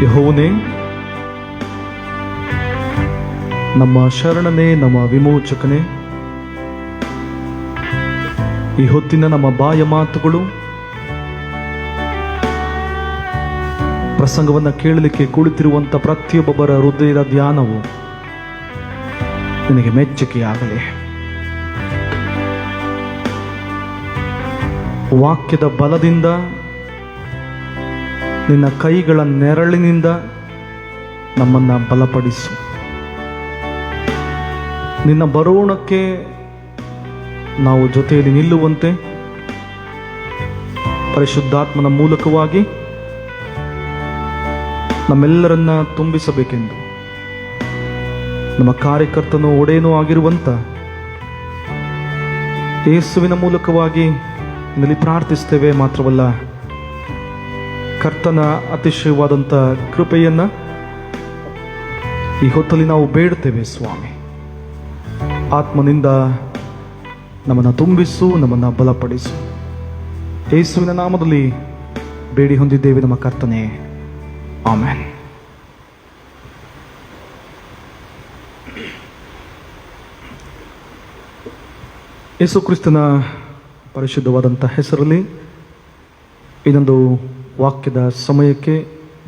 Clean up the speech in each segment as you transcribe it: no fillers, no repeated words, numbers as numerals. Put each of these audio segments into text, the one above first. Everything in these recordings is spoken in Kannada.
ಯೆಹೋವನೇ, ನಮ್ಮ ಶರಣನೇ, ನಮ್ಮ ವಿಮೋಚಕನೇ, ಈ ಹೊತ್ತಿನ ನಮ್ಮ ಬಾಯ ಮಾತುಗಳು, ಪ್ರಸಂಗವನ್ನು ಕೇಳಲಿಕ್ಕೆ ಕುಳಿತಿರುವಂಥ ಪ್ರತಿಯೊಬ್ಬೊಬ್ಬರ ಹೃದಯದ ಧ್ಯಾನವು ನಿನಗೆ ಮೆಚ್ಚುಗೆಯಾಗಲಿ. ವಾಕ್ಯದ ಬಲದಿಂದ, ನಿನ್ನ ಕೈಗಳ ನೆರಳಿನಿಂದ ನಮ್ಮನ್ನು ಬಲಪಡಿಸು. ನಿನ್ನ ಬರೋಣಕ್ಕೆ ನಾವು ಜೊತೆಯಲ್ಲಿ ನಿಲ್ಲುವಂತೆ ಪರಿಶುದ್ಧಾತ್ಮನ ಮೂಲಕವಾಗಿ ನಮ್ಮೆಲ್ಲರನ್ನ ತುಂಬಿಸಬೇಕೆಂದು ನಮ್ಮ ಕಾರ್ಯಕರ್ತನೂ ಒಡೆಯನೂ ಆಗಿರುವಂಥ ಯೇಸುವಿನ ಮೂಲಕವಾಗಿ ಇಲ್ಲಿ ಪ್ರಾರ್ಥಿಸ್ತೇವೆ. ಮಾತ್ರವಲ್ಲ, ಕರ್ತನ ಅತಿಶಯವಾದಂಥ ಕೃಪೆಯನ್ನು ಈ ಹೊತ್ತಲ್ಲಿ ನಾವು ಬೇಡ್ತೇವೆ. ಸ್ವಾಮಿ, ಆತ್ಮನಿಂದ ನಮ್ಮನ್ನು ತುಂಬಿಸು, ನಮ್ಮನ್ನು ಬಲಪಡಿಸು. ಯೇಸುವಿನ ನಾಮದಲ್ಲಿ ಬೇಡಿ ಹೊಂದಿದ್ದೇವೆ ನಮ್ಮ ಕರ್ತನೇ, ಆಮೆನ್. ಯೇಸು ಕ್ರಿಸ್ತನ ಪರಿಶುದ್ಧವಾದಂಥ ಹೆಸರಲ್ಲಿ ಇನ್ನೊಂದು ವಾಕ್ಯದ ಸಮಯಕ್ಕೆ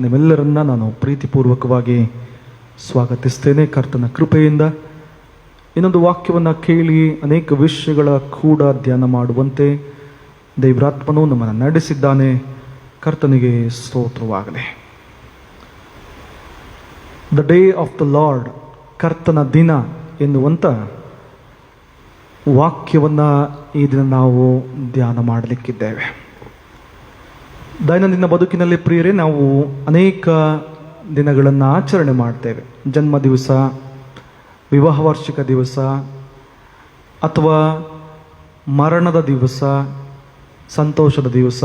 ನಿಮ್ಮೆಲ್ಲರನ್ನ ನಾನು ಪ್ರೀತಿಪೂರ್ವಕವಾಗಿ ಸ್ವಾಗತಿಸ್ತೇನೆ. ಕರ್ತನ ಕೃಪೆಯಿಂದ ಇನ್ನೊಂದು ವಾಕ್ಯವನ್ನು ಕೇಳಿ ಅನೇಕ ವಿಷಯಗಳ ಕೂಡ ಧ್ಯಾನ ಮಾಡುವಂತೆ ದೇವರಾತ್ಮನು ನಮ್ಮನ್ನು ನಡೆಸಿದ್ದಾನೆ. ಕರ್ತನಿಗೆ ಸ್ತೋತ್ರವಾಗಲಿ. The day of the lord, ಕರ್ತನ ದಿನ ಎನ್ನುವಂಥ ವಾಕ್ಯವನ್ನು ಈ ದಿನ ನಾವು ಧ್ಯಾನ ಮಾಡಲಿಕ್ಕಿದ್ದೇವೆ. ದೈನಂದಿನ ಬದುಕಿನಲ್ಲಿ ಪ್ರಿಯರೇ, ನಾವು ಅನೇಕ ದಿನಗಳನ್ನು ಆಚರಣೆ ಮಾಡ್ತೇವೆ. ಜನ್ಮ ದಿವಸ, ವಿವಾಹ ವಾರ್ಷಿಕ ದಿವಸ, ಅಥವಾ ಮರಣದ ದಿವಸ, ಸಂತೋಷದ ದಿವಸ,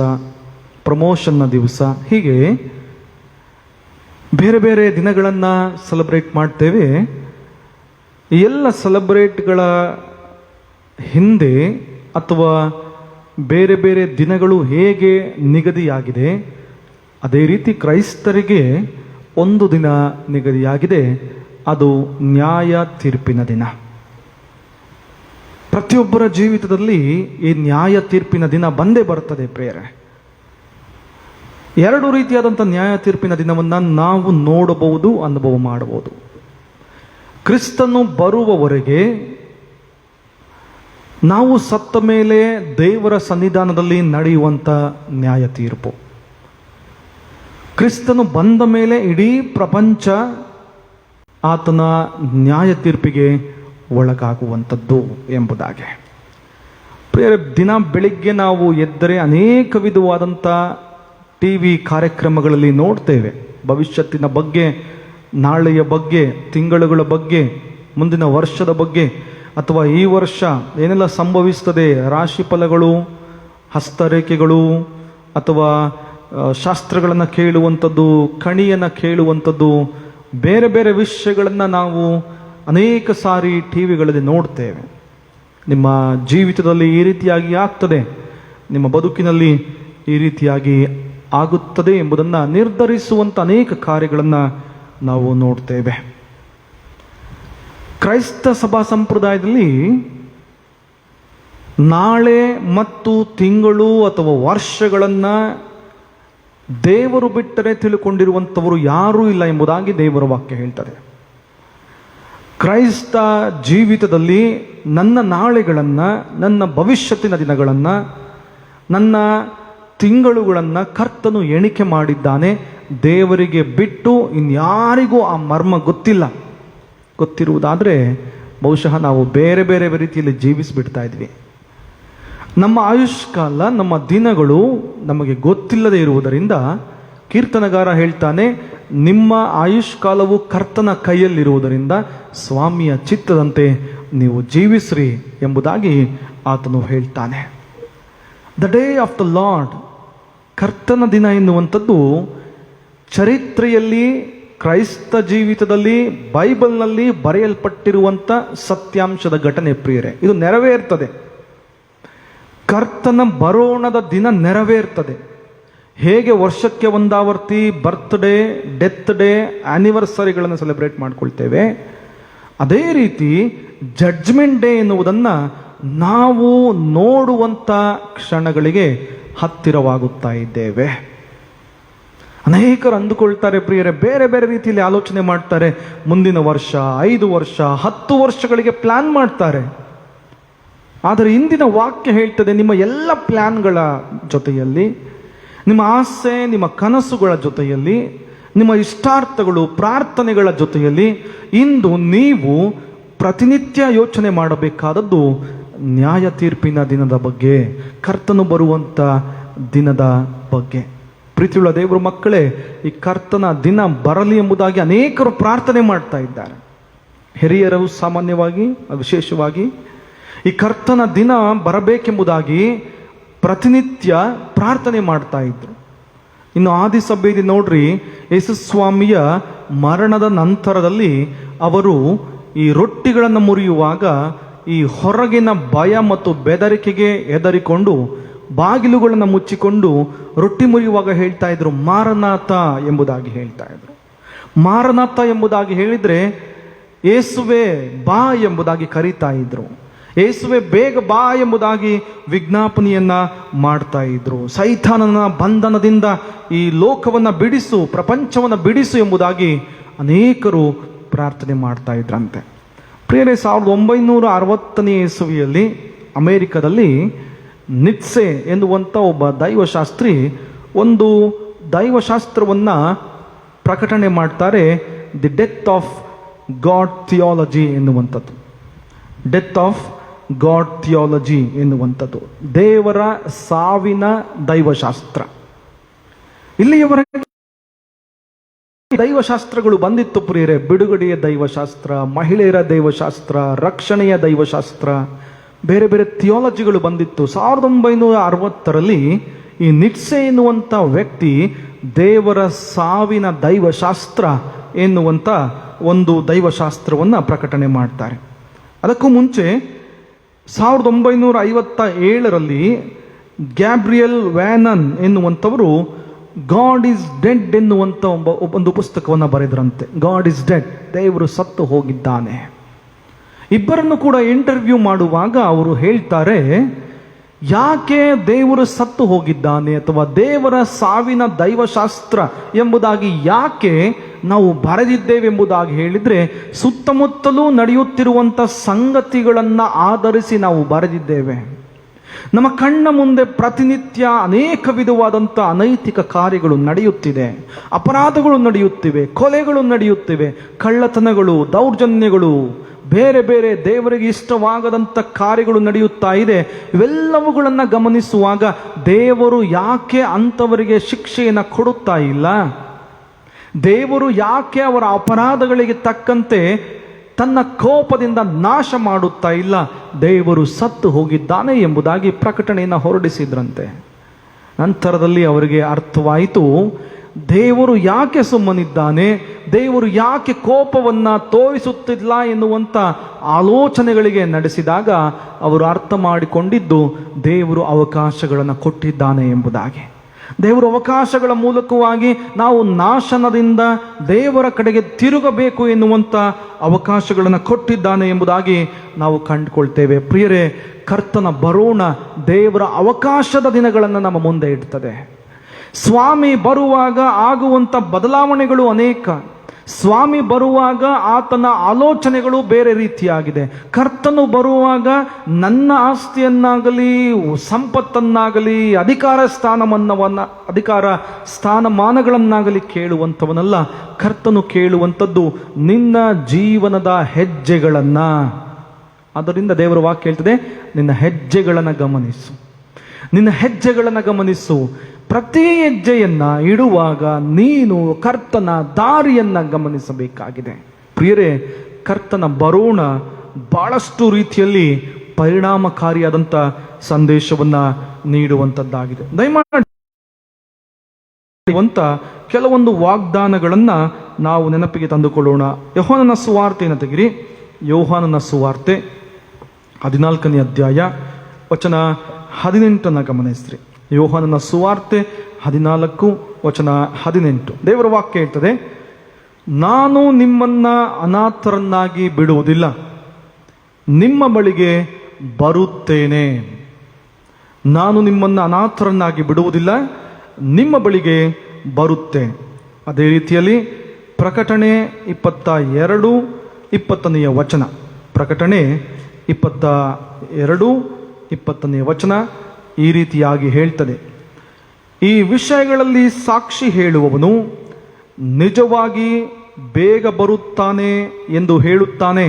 ಪ್ರಮೋಷನ್ನ ದಿವಸ, ಹೀಗೆ ಬೇರೆ ಬೇರೆ ದಿನಗಳನ್ನು ಸೆಲೆಬ್ರೇಟ್ ಮಾಡ್ತೇವೆ. ಈ ಎಲ್ಲ ಸೆಲೆಬ್ರೇಟ್ಗಳ ಹಿಂದೆ ಅಥವಾ ಬೇರೆ ಬೇರೆ ದಿನಗಳು ಹೇಗೆ ನಿಗದಿಯಾಗಿದೆ, ಅದೇ ರೀತಿ ಕ್ರೈಸ್ತರಿಗೆ ಒಂದು ದಿನ ನಿಗದಿಯಾಗಿದೆ. ಅದು ನ್ಯಾಯ ತೀರ್ಪಿನ ದಿನ. ಪ್ರತಿಯೊಬ್ಬರ ಜೀವಿತದಲ್ಲಿ ಈ ನ್ಯಾಯ ತೀರ್ಪಿನ ದಿನ ಬಂದೇ ಬರ್ತದೆ ಪ್ರಿಯರೇ. ಎರಡು ರೀತಿಯಾದಂಥ ನ್ಯಾಯ ತೀರ್ಪಿನ ದಿನವನ್ನು ನಾವು ನೋಡಬಹುದು, ಅನುಭವ ಮಾಡಬಹುದು. ಕ್ರಿಸ್ತನು ಬರುವವರೆಗೆ ನಾವು ಸತ್ತ ಮೇಲೆ ದೇವರ ಸನ್ನಿಧಾನದಲ್ಲಿ ನಡೆಯುವಂಥ ನ್ಯಾಯ ತೀರ್ಪು. ಕ್ರಿಸ್ತನು ಬಂದ ಮೇಲೆ ಇಡೀ ಪ್ರಪಂಚ ಆತನ ನ್ಯಾಯ ತೀರ್ಪಿಗೆ ಒಳಗಾಗುವಂಥದ್ದು ಎಂಬುದಾಗಿ. ಪ್ರಿಯರೇ, ದಿನ ಬೆಳಿಗ್ಗೆ ನಾವು ಎದ್ದರೆ ಅನೇಕ ವಿಧವಾದಂಥ TV ಕಾರ್ಯಕ್ರಮಗಳಲ್ಲಿ ನೋಡ್ತೇವೆ. ಭವಿಷ್ಯತ್ತಿನ ಬಗ್ಗೆ, ನಾಳೆಯ ಬಗ್ಗೆ, ತಿಂಗಳುಗಳ ಬಗ್ಗೆ, ಮುಂದಿನ ವರ್ಷದ ಬಗ್ಗೆ, ಅಥವಾ ಈ ವರ್ಷ ಏನೆಲ್ಲ ಸಂಭವಿಸ್ತದೆ, ರಾಶಿ ಫಲಗಳು, ಹಸ್ತರೇಖೆಗಳು, ಅಥವಾ ಶಾಸ್ತ್ರಗಳನ್ನು ಕೇಳುವಂಥದ್ದು, ಕಣಿಯನ್ನು ಕೇಳುವಂಥದ್ದು, ಬೇರೆ ಬೇರೆ ವಿಷಯಗಳನ್ನು ನಾವು ಅನೇಕ ಸಾರಿ ಟಿವಿಗಳಲ್ಲಿ ನೋಡ್ತೇವೆ. ನಿಮ್ಮ ಜೀವಿತದಲ್ಲಿ ಈ ರೀತಿಯಾಗಿ ಆಗ್ತದೆ, ನಿಮ್ಮ ಬದುಕಿನಲ್ಲಿ ಈ ರೀತಿಯಾಗಿ ಆಗುತ್ತದೆ ಎಂಬುದನ್ನು ನಿರ್ಧರಿಸುವಂಥ ಅನೇಕ ಕಾರ್ಯಗಳನ್ನು ನಾವು ನೋಡ್ತೇವೆ. ಕ್ರೈಸ್ತ ಸಭಾ ಸಂಪ್ರದಾಯದಲ್ಲಿ ನಾಳೆ ಮತ್ತು ತಿಂಗಳು ಅಥವಾ ವರ್ಷಗಳನ್ನು ದೇವರು ಬಿಟ್ಟರೆ ತಿಳ್ಕೊಂಡಿರುವಂಥವರು ಯಾರೂ ಇಲ್ಲ ಎಂಬುದಾಗಿ ದೇವರ ವಾಕ್ಯ ಹೇಳ್ತದೆ. ಕ್ರೈಸ್ತ ಜೀವಿತದಲ್ಲಿ ನನ್ನ ನಾಳೆಗಳನ್ನು, ನನ್ನ ಭವಿಷ್ಯತ್ತಿನ ದಿನಗಳನ್ನು, ನನ್ನ ತಿಂಗಳುಗಳನ್ನು ಕರ್ತನು ಎಣಿಕೆ ಮಾಡಿದ್ದಾನೆ. ದೇವರಿಗೆ ಬಿಟ್ಟು ಇನ್ಯಾರಿಗೂ ಆ ಮರ್ಮ ಗೊತ್ತಿಲ್ಲ. ಗೊತ್ತಿರುವುದಾದರೆ ಬಹುಶಃ ನಾವು ಬೇರೆ ಬೇರೆ ರೀತಿಯಲ್ಲಿ ಜೀವಿಸಿಬಿಡ್ತಾ ಇದ್ವಿ. ನಮ್ಮ ಆಯುಷ್ಕಾಲ, ನಮ್ಮ ದಿನಗಳು ನಮಗೆ ಗೊತ್ತಿಲ್ಲದೆ ಇರುವುದರಿಂದ ಕೀರ್ತನಗಾರ ಹೇಳ್ತಾನೆ, ನಿಮ್ಮ ಆಯುಷ್ಕಾಲವು ಕರ್ತನ ಕೈಯಲ್ಲಿರುವುದರಿಂದ ಸ್ವಾಮಿಯ ಚಿತ್ತದಂತೆ ನೀವು ಜೀವಿಸ್ರಿ ಎಂಬುದಾಗಿ ಆತನು ಹೇಳ್ತಾನೆ. The day of the lord, ಕರ್ತನ ದಿನ ಎನ್ನುವಂಥದ್ದು ಚರಿತ್ರೆಯಲ್ಲಿ, ಕ್ರೈಸ್ತ ಜೀವಿತದಲ್ಲಿ, ಬೈಬಲ್ನಲ್ಲಿ ಬರೆಯಲ್ಪಟ್ಟಿರುವಂಥ ಸತ್ಯಾಂಶದ ಘಟನೆ ಪ್ರಿಯರೇ. ಇದು ನೆರವೇರ್ತದೆ. ಕರ್ತನ ಬರೋಣದ ದಿನ ನೆರವೇರ್ತದೆ. ಹೇಗೆ ವರ್ಷಕ್ಕೆ ಒಂದಾವರ್ತಿ ಬರ್ತ್ಡೇ, ಡೆತ್ ಡೇ, ಆನಿವರ್ಸರಿಗಳನ್ನು ಸೆಲೆಬ್ರೇಟ್ ಮಾಡ್ಕೊಳ್ತೇವೆ, ಅದೇ ರೀತಿ ಜಡ್ಜ್ಮೆಂಟ್ ಡೇ ಎನ್ನುವುದನ್ನು ನಾವು ನೋಡುವಂಥ ಕ್ಷಣಗಳಿಗೆ ಹತ್ತಿರವಾಗುತ್ತಾ ಇದ್ದೇವೆ. ಅನೇಕರು ಅಂದುಕೊಳ್ತಾರೆ ಪ್ರಿಯರೇ, ಬೇರೆ ಬೇರೆ ರೀತಿಯಲ್ಲಿ ಆಲೋಚನೆ ಮಾಡ್ತಾರೆ. ಮುಂದಿನ ವರ್ಷ, 5 ವರ್ಷ, 10 ವರ್ಷಗಳಿಗೆ ಪ್ಲಾನ್ ಮಾಡ್ತಾರೆ. ಆದರೆ ಇಂದಿನ ವಾಕ್ಯ ಹೇಳ್ತದೆ, ನಿಮ್ಮ ಎಲ್ಲ ಪ್ಲಾನ್ಗಳ ಜೊತೆಯಲ್ಲಿ, ನಿಮ್ಮ ಆಸೆ, ನಿಮ್ಮ ಕನಸುಗಳ ಜೊತೆಯಲ್ಲಿ, ನಿಮ್ಮ ಇಷ್ಟಾರ್ಥಗಳು, ಪ್ರಾರ್ಥನೆಗಳ ಜೊತೆಯಲ್ಲಿ ಇಂದು ನೀವು ಪ್ರತಿನಿತ್ಯ ಯೋಚನೆ ಮಾಡಬೇಕಾದದ್ದು ನ್ಯಾಯ ತೀರ್ಪಿನ ದಿನದ ಬಗ್ಗೆ, ಕರ್ತನು ಬರುವಂಥ ದಿನದ ಬಗ್ಗೆ. ಪ್ರೀತಿಯುಳ್ಳ ದೇವರ ಮಕ್ಕಳೇ, ಈ ಕರ್ತನ ದಿನ ಬರಲಿ ಎಂಬುದಾಗಿ ಅನೇಕರು ಪ್ರಾರ್ಥನೆ ಮಾಡ್ತಾ ಇದ್ದಾರೆ. ಹಿರಿಯರು ಸಾಮಾನ್ಯವಾಗಿ, ವಿಶೇಷವಾಗಿ ಈ ಕರ್ತನ ದಿನ ಬರಬೇಕೆಂಬುದಾಗಿ ಪ್ರತಿನಿತ್ಯ ಪ್ರಾರ್ಥನೆ ಮಾಡ್ತಾ ಇದ್ರು. ಇನ್ನು ಆದಿಸಭೆಯಲ್ಲಿ ನೋಡ್ರಿ, ಯೇಸುಸ್ವಾಮಿಯ ಮರಣದ ನಂತರದಲ್ಲಿ ಅವರು ಈ ರೊಟ್ಟಿಗಳನ್ನು ಮುರಿಯುವಾಗ ಈ ಹೊರಗಿನ ಭಯ ಮತ್ತು ಬೆದರಿಕೆಗೆ ಹೆದರಿಕೊಂಡು ಬಾಗಿಲುಗಳನ್ನು ಮುಚ್ಚಿಕೊಂಡು ರೊಟ್ಟಿ ಮುರಿಯುವಾಗ ಹೇಳ್ತಾ ಇದ್ರು, ಮಾರನಾಥ ಎಂಬುದಾಗಿ ಹೇಳ್ತಾ ಇದ್ರು. ಮಾರನಾಥ ಎಂಬುದಾಗಿ ಹೇಳಿದ್ರೆ ಯೇಸುವೆ ಬಾ ಎಂಬುದಾಗಿ ಕರೀತಾ ಇದ್ರು. ಯೇಸುವೆ ಬೇಗ ಬಾ ಎಂಬುದಾಗಿ ವಿಜ್ಞಾಪನೆಯನ್ನ ಮಾಡ್ತಾ ಇದ್ರು. ಸೈತಾನನ ಬಂಧನದಿಂದ ಈ ಲೋಕವನ್ನ ಬಿಡಿಸು, ಪ್ರಪಂಚವನ್ನ ಬಿಡಿಸು ಎಂಬುದಾಗಿ ಅನೇಕರು ಪ್ರಾರ್ಥನೆ ಮಾಡ್ತಾ ಇದ್ರಂತೆ. ಪ್ರಿಯರೇ, 1960ನೇ ಇಸವಿಯಲ್ಲಿ ಅಮೆರಿಕದಲ್ಲಿ ನಿಟ್ಸೆ ಎನ್ನುವಂಥ ಒಬ್ಬ ದೈವಶಾಸ್ತ್ರಿ ಒಂದು ದೈವಶಾಸ್ತ್ರವನ್ನು ಪ್ರಕಟಣೆ ಮಾಡ್ತಾರೆ. The death of god theology ಎನ್ನುವಂಥದ್ದು. ಡೆತ್ ಆಫ್ ಗಾಡ್ ಥಿಯಾಲಜಿ ಎನ್ನುವಂಥದ್ದು ದೇವರ ಸಾವಿನ ದೈವಶಾಸ್ತ್ರ. ಇಲ್ಲಿಯವರೆಗೆ ದೈವಶಾಸ್ತ್ರಗಳು ಬಂದಿತ್ತು ಪ್ರಿಯರೇ. ಬಿಡುಗಡೆಯ ದೈವಶಾಸ್ತ್ರ, ಮಹಿಳೆಯರ ದೈವಶಾಸ್ತ್ರ, ರಕ್ಷಣೆಯ ದೈವಶಾಸ್ತ್ರ, ಬೇರೆ ಬೇರೆ ಥಿಯಾಲಜಿಗಳು ಬಂದಿತ್ತು. 1960ರಲ್ಲಿ ಈ ನಿಟ್ಸೆ ಎನ್ನುವಂಥ ವ್ಯಕ್ತಿ ದೇವರ ಸಾವಿನ ದೈವಶಾಸ್ತ್ರ ಎನ್ನುವಂಥ ಒಂದು ದೈವಶಾಸ್ತ್ರವನ್ನು ಪ್ರಕಟಣೆ ಮಾಡ್ತಾರೆ. ಅದಕ್ಕೂ ಮುಂಚೆ 1957ರಲ್ಲಿ ಗ್ಯಾಬ್ರಿಯಲ್ ವ್ಯಾನನ್ ಎನ್ನುವಂಥವರು ಗಾಡ್ ಈಸ್ ಡೆಡ್ ಎನ್ನುವಂಥ ಒಂದು ಪುಸ್ತಕವನ್ನು ಬರೆದ್ರಂತೆ. ಗಾಡ್ ಈಸ್ ಡೆಡ್, ದೇವರು ಸತ್ತು ಹೋಗಿದ್ದಾನೆ. ಇಬ್ಬರನ್ನು ಕೂಡ ಇಂಟರ್ವ್ಯೂ ಮಾಡುವಾಗ ಅವರು ಹೇಳ್ತಾರೆ, ಯಾಕೆ ದೇವರು ಸತ್ತು ಹೋಗಿದ್ದಾನೆ ಅಥವಾ ದೇವರ ಸಾವಿನ ದೈವಶಾಸ್ತ್ರ ಎಂಬುದಾಗಿ ಯಾಕೆ ನಾವು ಬರೆದಿದ್ದೇವೆಂಬುದಾಗಿ ಹೇಳಿದರೆ, ಸುತ್ತಮುತ್ತಲೂ ನಡೆಯುತ್ತಿರುವಂಥ ಸಂಗತಿಗಳನ್ನು ಆಧರಿಸಿ ನಾವು ಬರೆದಿದ್ದೇವೆ. ನಮ್ಮ ಕಣ್ಣ ಮುಂದೆ ಪ್ರತಿನಿತ್ಯ ಅನೇಕ ವಿಧವಾದಂಥ ಅನೈತಿಕ ಕಾರ್ಯಗಳು ನಡೆಯುತ್ತಿದೆ, ಅಪರಾಧಗಳು ನಡೆಯುತ್ತಿವೆ, ಕೊಲೆಗಳು ನಡೆಯುತ್ತಿವೆ, ಕಳ್ಳತನಗಳು, ದೌರ್ಜನ್ಯಗಳು, ಬೇರೆ ಬೇರೆ ದೇವರಿಗೆ ಇಷ್ಟವಾಗದಂಥ ಕಾರ್ಯಗಳು ನಡೆಯುತ್ತಾ ಇದೆ. ಇವೆಲ್ಲವುಗಳನ್ನು ಗಮನಿಸುವಾಗ ದೇವರು ಯಾಕೆ ಅಂಥವರಿಗೆ ಶಿಕ್ಷೆಯನ್ನು ಕೊಡುತ್ತಾ ಇಲ್ಲ? ದೇವರು ಯಾಕೆ ಅವರ ಅಪರಾಧಗಳಿಗೆ ತಕ್ಕಂತೆ ತನ್ನ ಕೋಪದಿಂದ ನಾಶ ಮಾಡುತ್ತಾ ಇಲ್ಲ? ದೇವರು ಸತ್ತು ಹೋಗಿದ್ದಾನೆ ಎಂಬುದಾಗಿ ಪ್ರಕಟಣೆಯನ್ನು ಹೊರಡಿಸಿದ್ರಂತೆ. ನಂತರದಲ್ಲಿ ಅವರಿಗೆ ಅರ್ಥವಾಯಿತು, ದೇವರು ಯಾಕೆ ಸುಮ್ಮನಿದ್ದಾನೆ, ದೇವರು ಯಾಕೆ ಕೋಪವನ್ನು ತೋರಿಸುತ್ತಿಲ್ಲ ಎನ್ನುವಂಥ ಆಲೋಚನೆಗಳಿಗೆ ನಡೆಸಿದಾಗ ಅವರು ಅರ್ಥ ಮಾಡಿಕೊಂಡಿದ್ದು ದೇವರು ಅವಕಾಶಗಳನ್ನು ಕೊಟ್ಟಿದ್ದಾನೆ ಎಂಬುದಾಗಿ. ದೇವರು ಅವಕಾಶಗಳ ಮೂಲಕವಾಗಿ ನಾವು ನಾಶನದಿಂದ ದೇವರ ಕಡೆಗೆ ತಿರುಗಬೇಕು ಎನ್ನುವಂಥ ಅವಕಾಶಗಳನ್ನು ಕೊಟ್ಟಿದ್ದಾನೆ ಎಂಬುದಾಗಿ ನಾವು ಕಂಡುಕೊಳ್ತೇವೆ. ಪ್ರಿಯರೇ, ಕರ್ತನ ಬರೋಣ ದೇವರ ಅವಕಾಶದ ದಿನಗಳನ್ನು ನಮ್ಮ ಮುಂದೆ ಇಡ್ತದೆ. ಸ್ವಾಮಿ ಬರುವಾಗ ಆಗುವಂಥ ಬದಲಾವಣೆಗಳು ಅನೇಕ. ಸ್ವಾಮಿ ಬರುವಾಗ ಆತನ ಆಲೋಚನೆಗಳು ಬೇರೆ ರೀತಿಯಾಗಿದೆ. ಕರ್ತನು ಬರುವಾಗ ನನ್ನ ಆಸ್ತಿಯನ್ನಾಗಲಿ, ಸಂಪತ್ತನ್ನಾಗಲಿ, ಅಧಿಕಾರ ಸ್ಥಾನಮಾನಗಳನ್ನಾಗಲಿ ಕೇಳುವಂಥವನಲ್ಲ. ಕರ್ತನು ಕೇಳುವಂಥದ್ದು ನಿನ್ನ ಜೀವನದ ಹೆಜ್ಜೆಗಳನ್ನು. ಆದ್ದರಿಂದ ದೇವರ ವಾಕ್ಯ ಹೇಳ್ತದೆ, ನಿನ್ನ ಹೆಜ್ಜೆಗಳನ್ನು ಗಮನಿಸು, ನಿನ್ನ ಹೆಜ್ಜೆಗಳನ್ನು ಗಮನಿಸು. ಪ್ರತಿ ಹೆಜ್ಜೆಯನ್ನ ಇಡುವಾಗ ನೀನು ಕರ್ತನ ದಾರಿಯನ್ನ ಗಮನಿಸಬೇಕಾಗಿದೆ. ಪ್ರಿಯರೇ, ಕರ್ತನ ಬರೋಣ ಬಹಳಷ್ಟು ರೀತಿಯಲ್ಲಿ ಪರಿಣಾಮಕಾರಿಯಾದಂಥ ಸಂದೇಶವನ್ನ ನೀಡುವಂಥದ್ದಾಗಿದೆ. ದಯಮಾಡಿ ಕೆಲವೊಂದು ವಾಗ್ದಾನಗಳನ್ನ ನಾವು ನೆನಪಿಗೆ ತಂದುಕೊಳ್ಳೋಣ. ಯೋಹಾನನ ಸುವಾರ್ತೆಯನ್ನು ತೆಗಿರಿ. ಯೋಹಾನನ ಸುವಾರ್ತೆ 14ನೇ ಅಧ್ಯಾಯ ವಚನ 18 ಗಮನಿಸ್ರಿ. ಯೋಹಾನನ ಸುವಾರ್ತೆ 14 ವಚನ 18. ದೇವರ ವಾಕ್ಯ ಹೇಳ್ತದೆ, ನಾನು ನಿಮ್ಮನ್ನ ಅನಾಥರನ್ನಾಗಿ ಬಿಡುವುದಿಲ್ಲ, ನಿಮ್ಮ ಬಳಿಗೆ ಬರುತ್ತೇನೆ. ನಾನು ನಿಮ್ಮನ್ನು ಅನಾಥರನ್ನಾಗಿ ಬಿಡುವುದಿಲ್ಲ, ನಿಮ್ಮ ಬಳಿಗೆ ಬರುತ್ತೇನೆ. ಅದೇ ರೀತಿಯಲ್ಲಿ ಪ್ರಕಟಣೆ 22, 20ನೇ ವಚನ. ಪ್ರಕಟಣೆ 22, 20ನೇ ವಚನ ಈ ರೀತಿಯಾಗಿ ಹೇಳ್ತದೆ, ಈ ವಿಷಯಗಳಲ್ಲಿ ಸಾಕ್ಷಿ ಹೇಳುವವನು ನಿಜವಾಗಿ ಬೇಗ ಬರುತ್ತಾನೆ ಎಂದು ಹೇಳುತ್ತಾನೆ.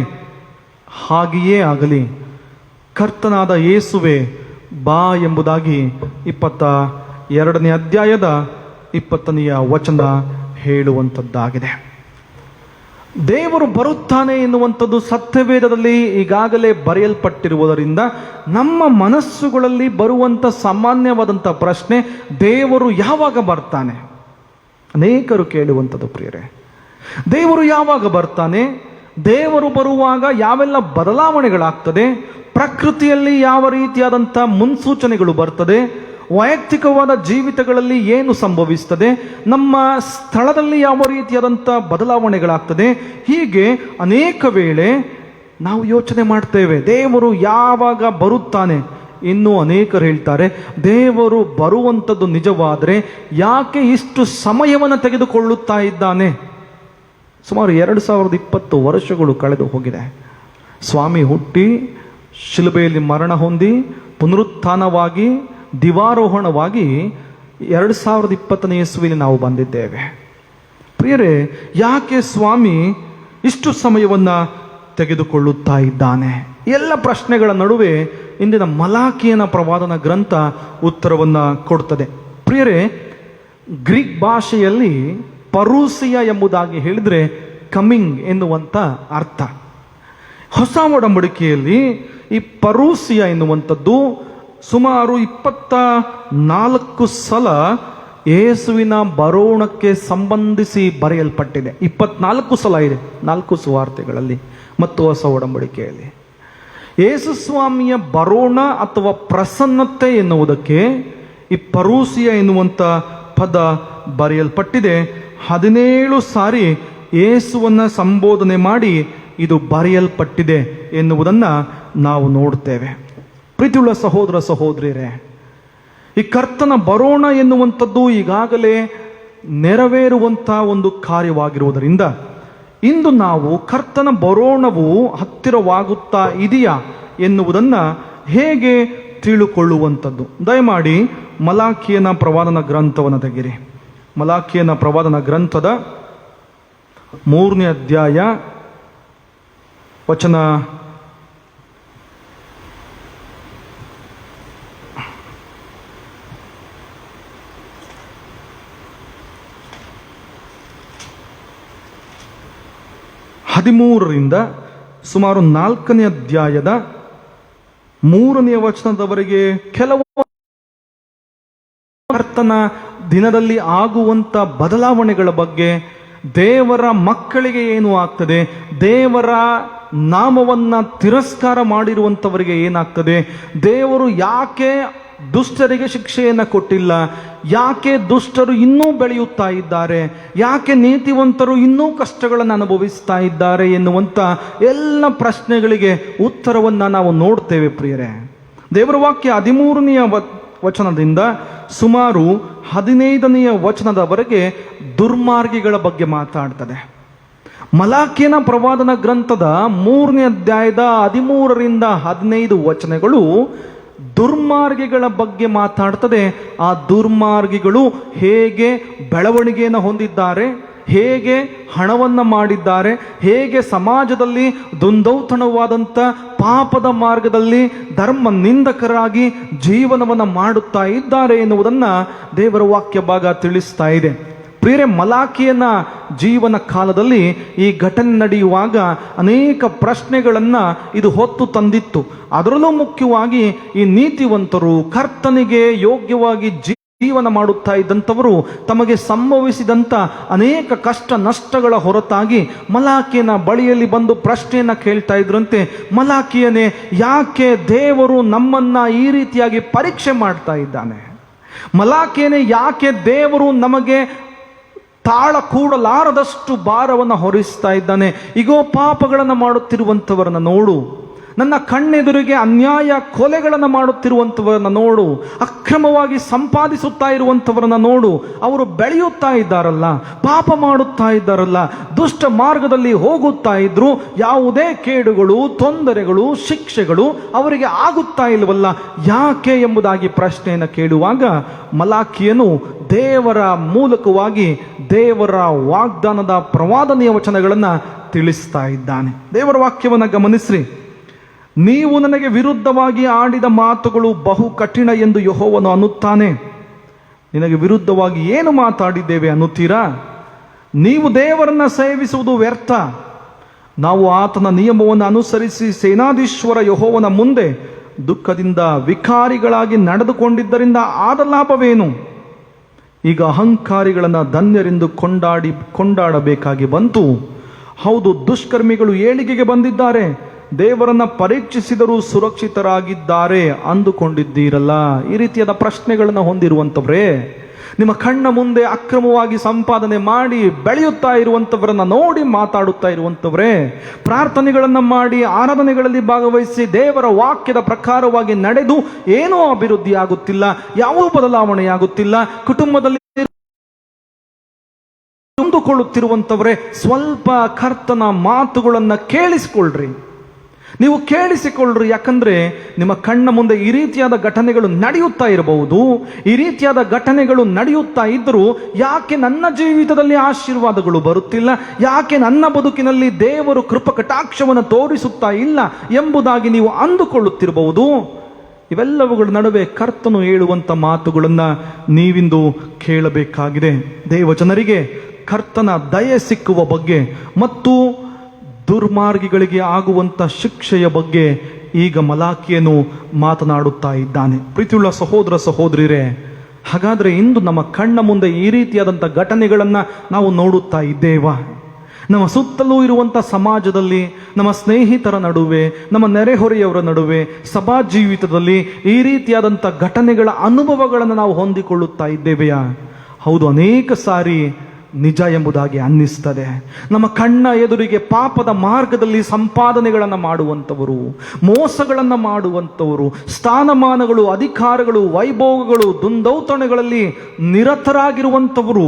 ಹಾಗೆಯೇ ಆಗಲಿ, ಕರ್ತನಾದ ಯೇಸುವೆ ಬಾ ಎಂಬುದಾಗಿ 22ನೇ ಅಧ್ಯಾಯದ 20ನೇ ವಚನ ಹೇಳುವಂಥದ್ದಾಗಿದೆ. ದೇವರು ಬರುತ್ತಾನೆ ಎನ್ನುವಂಥದ್ದು ಸತ್ಯವೇದದಲ್ಲಿ ಈಗಾಗಲೇ ಬರೆಯಲ್ಪಟ್ಟಿರುವುದರಿಂದ ನಮ್ಮ ಮನಸ್ಸುಗಳಲ್ಲಿ ಬರುವಂಥ ಸಾಮಾನ್ಯವಾದಂಥ ಪ್ರಶ್ನೆ, ದೇವರು ಯಾವಾಗ ಬರ್ತಾನೆ? ಅನೇಕರು ಕೇಳುವಂಥದ್ದು ಪ್ರಿಯರೇ, ದೇವರು ಯಾವಾಗ ಬರ್ತಾನೆ? ದೇವರು ಬರುವಾಗ ಯಾವೆಲ್ಲ ಬದಲಾವಣೆಗಳಾಗ್ತದೆ? ಪ್ರಕೃತಿಯಲ್ಲಿ ಯಾವ ರೀತಿಯಾದಂಥ ಮುನ್ಸೂಚನೆಗಳು ಬರ್ತದೆ? ವೈಯಕ್ತಿಕವಾದ ಜೀವಿತಗಳಲ್ಲಿ ಏನು ಸಂಭವಿಸ್ತದೆ? ನಮ್ಮ ಸ್ಥಳದಲ್ಲಿ ಯಾವ ರೀತಿಯಾದಂಥ ಬದಲಾವಣೆಗಳಾಗ್ತದೆ? ಹೀಗೆ ಅನೇಕ ವೇಳೆ ನಾವು ಯೋಚನೆ ಮಾಡ್ತೇವೆ, ದೇವರು ಯಾವಾಗ ಬರುತ್ತಾನೆ? ಇನ್ನು ಅನೇಕರು ಹೇಳ್ತಾರೆ, ದೇವರು ಬರುವಂಥದ್ದು ನಿಜವಾದರೆ ಯಾಕೆ ಇಷ್ಟು ಸಮಯವನ್ನು ತೆಗೆದುಕೊಳ್ಳುತ್ತಾ ಇದ್ದಾನೆ? ಸುಮಾರು 2020 ವರ್ಷಗಳು ಕಳೆದು ಹೋಗಿದೆ. ಸ್ವಾಮಿ ಹುಟ್ಟಿ ಶಿಲುಬೆಯಲ್ಲಿ ಮರಣ ಹೊಂದಿ ಪುನರುತ್ಥಾನವಾಗಿ ದಿವಾರೋಹಣವಾಗಿ 2020ನೇ ಇಸ್ವಿಯಲ್ಲಿ ನಾವು ಬಂದಿದ್ದೇವೆ. ಪ್ರಿಯರೇ, ಯಾಕೆ ಸ್ವಾಮಿ ಇಷ್ಟು ಸಮಯವನ್ನು ತೆಗೆದುಕೊಳ್ಳುತ್ತಾ ಇದ್ದಾನೆ? ಎಲ್ಲ ಪ್ರಶ್ನೆಗಳ ನಡುವೆ ಇಂದಿನ ಮಲಾಕಿಯನ ಪ್ರವಾದನ ಗ್ರಂಥ ಉತ್ತರವನ್ನು ಕೊಡ್ತದೆ. ಪ್ರಿಯರೇ, ಗ್ರೀಕ್ ಭಾಷೆಯಲ್ಲಿ ಪರೂಸಿಯ ಎಂಬುದಾಗಿ ಹೇಳಿದರೆ ಕಮಿಂಗ್ ಎನ್ನುವಂಥ ಅರ್ಥ. ಹೊಸ ಒಡಂಬಡಿಕೆಯಲ್ಲಿ ಈ ಪರೂಸಿಯ ಎನ್ನುವಂಥದ್ದು ಸುಮಾರು 24 ಸಲ ಯೇಸುವಿನ ಬರೋಣಕ್ಕೆ ಸಂಬಂಧಿಸಿ ಬರೆಯಲ್ಪಟ್ಟಿದೆ. 24 ಸಲ ಇದೆ 4 ಸುವಾರ್ತೆಗಳಲ್ಲಿ ಮತ್ತು ಹೊಸ ಒಡಂಬಡಿಕೆಯಲ್ಲಿ. ಯೇಸು ಸ್ವಾಮಿಯ ಬರೋಣ ಅಥವಾ ಪ್ರಸನ್ನತೆ ಎನ್ನುವುದಕ್ಕೆ ಈ ಪರೂಸಿಯ ಎನ್ನುವಂಥ ಪದ ಬರೆಯಲ್ಪಟ್ಟಿದೆ. 17 ಸಾರಿ ಯೇಸುವನ್ನು ಸಂಬೋಧನೆ ಮಾಡಿ ಇದು ಬರೆಯಲ್ಪಟ್ಟಿದೆ ಎನ್ನುವುದನ್ನು ನಾವು ನೋಡ್ತೇವೆ. ಪ್ರೀತಿಯುಳ್ಳ ಸಹೋದರ ಸಹೋದರಿಯರೇ, ಈ ಕರ್ತನ ಬರೋಣ ಎನ್ನುವಂಥದ್ದು ಈಗಾಗಲೇ ನೆರವೇರುವಂಥ ಒಂದು ಕಾರ್ಯವಾಗಿರುವುದರಿಂದ ಇಂದು ನಾವು ಕರ್ತನ ಬರೋಣವು ಹತ್ತಿರವಾಗುತ್ತಾ ಇದೆಯಾ ಎನ್ನುವುದನ್ನು ಹೇಗೆ ತಿಳುಕೊಳ್ಳುವಂಥದ್ದು? ದಯಮಾಡಿ ಮಲಾಕಿಯನ ಪ್ರವಾದನ ಗ್ರಂಥವನ್ನು ತೆಗಿರಿ. ಮಲಾಕಿಯನ ಪ್ರವಾದನ ಗ್ರಂಥದ 3ನೇ ಅಧ್ಯಾಯ ವಚನ 13ರಿಂದ ಸುಮಾರು 4ನೇ ಅಧ್ಯಾಯದ 3ನೇ ವಚನದವರೆಗೆ ಕೆಲವು ಕರ್ತನ ದಿನದಲ್ಲಿ ಆಗುವಂಥ ಬದಲಾವಣೆಗಳ ಬಗ್ಗೆ, ದೇವರ ಮಕ್ಕಳಿಗೆ ಏನು ಆಗ್ತದೆ, ದೇವರ ನಾಮವನ್ನು ತಿರಸ್ಕಾರ ಮಾಡಿರುವಂಥವರಿಗೆ ಏನಾಗ್ತದೆ, ದೇವರು ಯಾಕೆ ದುಷ್ಟರಿಗೆ ಶಿಕ್ಷೆಯನ್ನು ಕೊಟ್ಟಿಲ್ಲ, ಯಾಕೆ ದುಷ್ಟರು ಇನ್ನೂ ಬೆಳೆಯುತ್ತಾ ಇದ್ದಾರೆ, ಯಾಕೆ ನೀತಿವಂತರು ಇನ್ನೂ ಕಷ್ಟಗಳನ್ನು ಅನುಭವಿಸ್ತಾ ಇದ್ದಾರೆ ಎನ್ನುವಂಥ ಎಲ್ಲ ಪ್ರಶ್ನೆಗಳಿಗೆ ಉತ್ತರವನ್ನು ನಾವು ನೋಡ್ತೇವೆ. ಪ್ರಿಯರೇ, ದೇವರ ವಾಕ್ಯ 13ನೇ ವಚನದಿಂದ ಸುಮಾರು 15ನೇ ವಚನದವರೆಗೆ ದುರ್ಮಾರ್ಗಿಗಳ ಬಗ್ಗೆ ಮಾತಾಡ್ತದೆ. ಮಲಾಕಿಯನ ಪ್ರವಾದನ ಗ್ರಂಥದ 3ನೇ ಅಧ್ಯಾಯದ 13ರಿಂದ 15 ವಚನಗಳು ದುರ್ಮಾರ್ಗಿಗಳ ಬಗ್ಗೆ ಮಾತಾಡ್ತದೆ. ಆ ದುರ್ಮಾರ್ಗಿಗಳು ಹೇಗೆ ಬೆಳವಣಿಗೆಯನ್ನು ಹೊಂದಿದ್ದಾರೆ, ಹೇಗೆ ಹಣವನ್ನು ಮಾಡಿದ್ದಾರೆ, ಹೇಗೆ ಸಮಾಜದಲ್ಲಿ ದುಂದೌತಣವಾದಂಥ ಪಾಪದ ಮಾರ್ಗದಲ್ಲಿ ಧರ್ಮ ನಿಂದಕರಾಗಿ ಜೀವನವನ್ನು ಮಾಡುತ್ತಾ ಇದ್ದಾರೆ ಎನ್ನುವುದನ್ನು ದೇವರ ವಾಕ್ಯ ಭಾಗ ತಿಳಿಸ್ತಾ ಇದೆ. ಪ್ರಿಯರೇ, ಮಲಾಕಿಯನ ಜೀವನ ಕಾಲದಲ್ಲಿ ಈ ಘಟನೆ ನಡೆಯುವಾಗ ಅನೇಕ ಪ್ರಶ್ನೆಗಳನ್ನು ಇದು ಹೊತ್ತು ತಂದಿತ್ತು. ಅದರಲ್ಲೂ ಮುಖ್ಯವಾಗಿ ಈ ನೀತಿವಂತರು ಕರ್ತನಿಗೆ ಯೋಗ್ಯವಾಗಿ ಜೀವನ ಮಾಡುತ್ತಾ ಇದ್ದಂಥವರು ತಮಗೆ ಸಂಭವಿಸಿದಂಥ ಅನೇಕ ಕಷ್ಟ ನಷ್ಟಗಳ ಹೊರತಾಗಿ ಮಲಾಕಿಯನ ಬಳಿಯಲ್ಲಿ ಬಂದು ಪ್ರಶ್ನೆಯನ್ನು ಕೇಳ್ತಾ ಇದ್ರಂತೆ, ಮಲಾಕಿಯನೇ, ಯಾಕೆ ದೇವರು ನಮ್ಮನ್ನ ಈ ರೀತಿಯಾಗಿ ಪರೀಕ್ಷೆ ಮಾಡ್ತಾ ಇದ್ದಾನೆ? ಮಲಾಖಿಯನೇ ಯಾಕೆ ದೇವರು ನಮಗೆ ತಾಳ ಕೂಡಲಾರದಷ್ಟು ಭಾರವನ್ನು ಹೊರಿಸ್ತಾ ಇದ್ದಾನೆ? ಈಗೋ ಪಾಪಗಳನ್ನು ಮಾಡುತ್ತಿರುವಂಥವರನ್ನ ನೋಡು, ನನ್ನ ಕಣ್ಣೆದುರಿಗೆ ಅನ್ಯಾಯ ಕೊಲೆಗಳನ್ನು ಮಾಡುತ್ತಿರುವಂಥವರನ್ನ ನೋಡು, ಅಕ್ರಮವಾಗಿ ಸಂಪಾದಿಸುತ್ತಾ ಇರುವಂಥವರನ್ನ ನೋಡು. ಅವರು ಬೆಳೆಯುತ್ತಾ ಇದ್ದಾರಲ್ಲ, ಪಾಪ ಮಾಡುತ್ತಾ ಇದ್ದಾರಲ್ಲ, ದುಷ್ಟ ಮಾರ್ಗದಲ್ಲಿ ಹೋಗುತ್ತಾ ಇದ್ರು, ಯಾವುದೇ ಕೇಡುಗಳು, ತೊಂದರೆಗಳು, ಶಿಕ್ಷೆಗಳು ಅವರಿಗೆ ಆಗುತ್ತಾ ಇಲ್ವಲ್ಲ, ಯಾಕೆ ಎಂಬುದಾಗಿ ಪ್ರಶ್ನೆಯನ್ನು ಕೇಳುವಾಗ ಮಲಾಖಿಯನು ದೇವರ ಮೂಲಕವಾಗಿ ದೇವರ ವಾಗ್ದಾನದ ಪ್ರವಾದನೆಯ ವಚನಗಳನ್ನು ತಿಳಿಸ್ತಾ ಇದ್ದಾನೆ. ದೇವರ ವಾಕ್ಯವನ್ನು ಗಮನಿಸ್ರಿ. ನೀವು ನನಗೆ ವಿರುದ್ಧವಾಗಿ ಆಡಿದ ಮಾತುಗಳು ಬಹು ಕಠಿಣ ಎಂದು ಯೆಹೋವನು ಅನ್ನುತ್ತಾನೆ. ನಿನಗೆ ವಿರುದ್ಧವಾಗಿ ಏನು ಮಾತಾಡಿದ್ದೇವೆ ಅನ್ನುತ್ತೀರಾ? ನೀವು ದೇವರನ್ನ ಸೇವಿಸುವುದು ವ್ಯರ್ಥ. ನಾವು ಆತನ ನಿಯಮವನ್ನು ಅನುಸರಿಸಿ ಸೇನಾಧೀಶ್ವರ ಯೆಹೋವನ ಮುಂದೆ ದುಃಖದಿಂದ ವಿಕಾರಿಗಳಾಗಿ ನಡೆದುಕೊಂಡಿದ್ದರಿಂದ ಆದ ಲಾಭವೇನು? ಈಗ ಅಹಂಕಾರಿಗಳನ್ನು ಧನ್ಯರೆಂದು ಕೊಂಡಾಡಬೇಕಾಗಿ ಬಂತು. ಹೌದು, ದುಷ್ಕರ್ಮಿಗಳು ಏಳಿಗೆಗೆ ಬಂದಿದ್ದಾರೆ, ದೇವರನ್ನ ಪರೀಕ್ಷಿಸಿದರೂ ಸುರಕ್ಷಿತರಾಗಿದ್ದಾರೆ ಅಂದುಕೊಂಡಿದ್ದೀರಲ್ಲ. ಈ ರೀತಿಯಾದ ಪ್ರಶ್ನೆಗಳನ್ನು ಹೊಂದಿರುವಂಥವ್ರೇ, ನಿಮ್ಮ ಕಣ್ಣ ಮುಂದೆ ಅಕ್ರಮವಾಗಿ ಸಂಪಾದನೆ ಮಾಡಿ ಬೆಳೆಯುತ್ತಾ ಇರುವಂಥವರನ್ನ ನೋಡಿ ಮಾತಾಡುತ್ತಾ ಇರುವಂಥವ್ರೇ, ಪ್ರಾರ್ಥನೆಗಳನ್ನು ಮಾಡಿ ಆರಾಧನೆಗಳಲ್ಲಿ ಭಾಗವಹಿಸಿ ದೇವರ ವಾಕ್ಯದ ಪ್ರಕಾರವಾಗಿ ನಡೆದು ಏನೂ ಅಭಿವೃದ್ಧಿ ಆಗುತ್ತಿಲ್ಲ, ಯಾವ ಬದಲಾವಣೆಯಾಗುತ್ತಿಲ್ಲ, ಕುಟುಂಬದಲ್ಲಿ ಹೊಂದಿಕೊಳ್ಳುತ್ತಿರುವಂಥವರೇ, ಸ್ವಲ್ಪ ಕರ್ತನ ಮಾತುಗಳನ್ನು ಕೇಳಿಸಿಕೊಳ್ಳ್ರಿ. ನೀವು ಕೇಳಿಸಿಕೊಳ್ಳ್ರಿ. ಯಾಕಂದ್ರೆ ನಿಮ್ಮ ಕಣ್ಣ ಮುಂದೆ ಈ ರೀತಿಯಾದ ಘಟನೆಗಳು ನಡೆಯುತ್ತಾ ಇರಬಹುದು. ಈ ರೀತಿಯಾದ ಘಟನೆಗಳು ನಡೆಯುತ್ತಾ ಇದ್ದರೂ ಯಾಕೆ ನನ್ನ ಜೀವಿತದಲ್ಲಿ ಆಶೀರ್ವಾದಗಳು ಬರುತ್ತಿಲ್ಲ, ಯಾಕೆ ನನ್ನ ಬದುಕಿನಲ್ಲಿ ದೇವರು ಕೃಪಾ ಕಟಾಕ್ಷವನ್ನು ತೋರಿಸುತ್ತಾ ಇಲ್ಲ ಎಂಬುದಾಗಿ ನೀವು ಅಂದುಕೊಳ್ಳುತ್ತಿರಬಹುದು. ಇವೆಲ್ಲವುಗಳ ನಡುವೆ ಕರ್ತನು ಹೇಳುವಂತ ಮಾತುಗಳನ್ನ ನೀವಿಂದು ಕೇಳಬೇಕಾಗಿದೆ. ದೇವಜನರಿಗೆ ಕರ್ತನ ದಯೆ ಸಿಕ್ಕುವ ಬಗ್ಗೆ ಮತ್ತು ದುರ್ಮಾರ್ಗಿಗಳಿಗೆ ಆಗುವಂತ ಶಿಕ್ಷೆಯ ಬಗ್ಗೆ ಈಗ ಮಲಾಖಿಯನು ಮಾತನಾಡುತ್ತಾ ಇದ್ದಾನೆ. ಪ್ರೀತಿಯುಳ್ಳ ಸಹೋದರ ಸಹೋದರಿಯರೇ, ಹಾಗಾದ್ರೆ ಇಂದು ನಮ್ಮ ಕಣ್ಣ ಮುಂದೆ ಈ ರೀತಿಯಾದಂಥ ಘಟನೆಗಳನ್ನ ನಾವು ನೋಡುತ್ತಾ ಇದ್ದೇವಾ? ನಮ್ಮ ಸುತ್ತಲೂ ಇರುವಂಥ ಸಮಾಜದಲ್ಲಿ, ನಮ್ಮ ಸ್ನೇಹಿತರ ನಡುವೆ, ನಮ್ಮ ನೆರೆಹೊರೆಯವರ ನಡುವೆ, ಸಭಾ ಜೀವಿತದಲ್ಲಿ ಈ ರೀತಿಯಾದಂಥ ಘಟನೆಗಳ ಅನುಭವಗಳನ್ನು ನಾವು ಹೊಂದಿಕೊಳ್ಳುತ್ತಾ ಇದ್ದೇವೆಯಾ? ಹೌದು, ಅನೇಕ ಸಾರಿ ನಿಜ ಎಂಬುದಾಗಿ ಅನ್ನಿಸ್ತದೆ. ನಮ್ಮ ಕಣ್ಣ ಎದುರಿಗೆ ಪಾಪದ ಮಾರ್ಗದಲ್ಲಿ ಸಂಪಾದನೆಗಳನ್ನು ಮಾಡುವಂಥವರು, ಮೋಸಗಳನ್ನು ಮಾಡುವಂಥವರು, ಸ್ಥಾನಮಾನಗಳು, ಅಧಿಕಾರಗಳು, ವೈಭೋಗಗಳು, ದುಂದೌತಣಗಳಲ್ಲಿ ನಿರತರಾಗಿರುವಂಥವರು,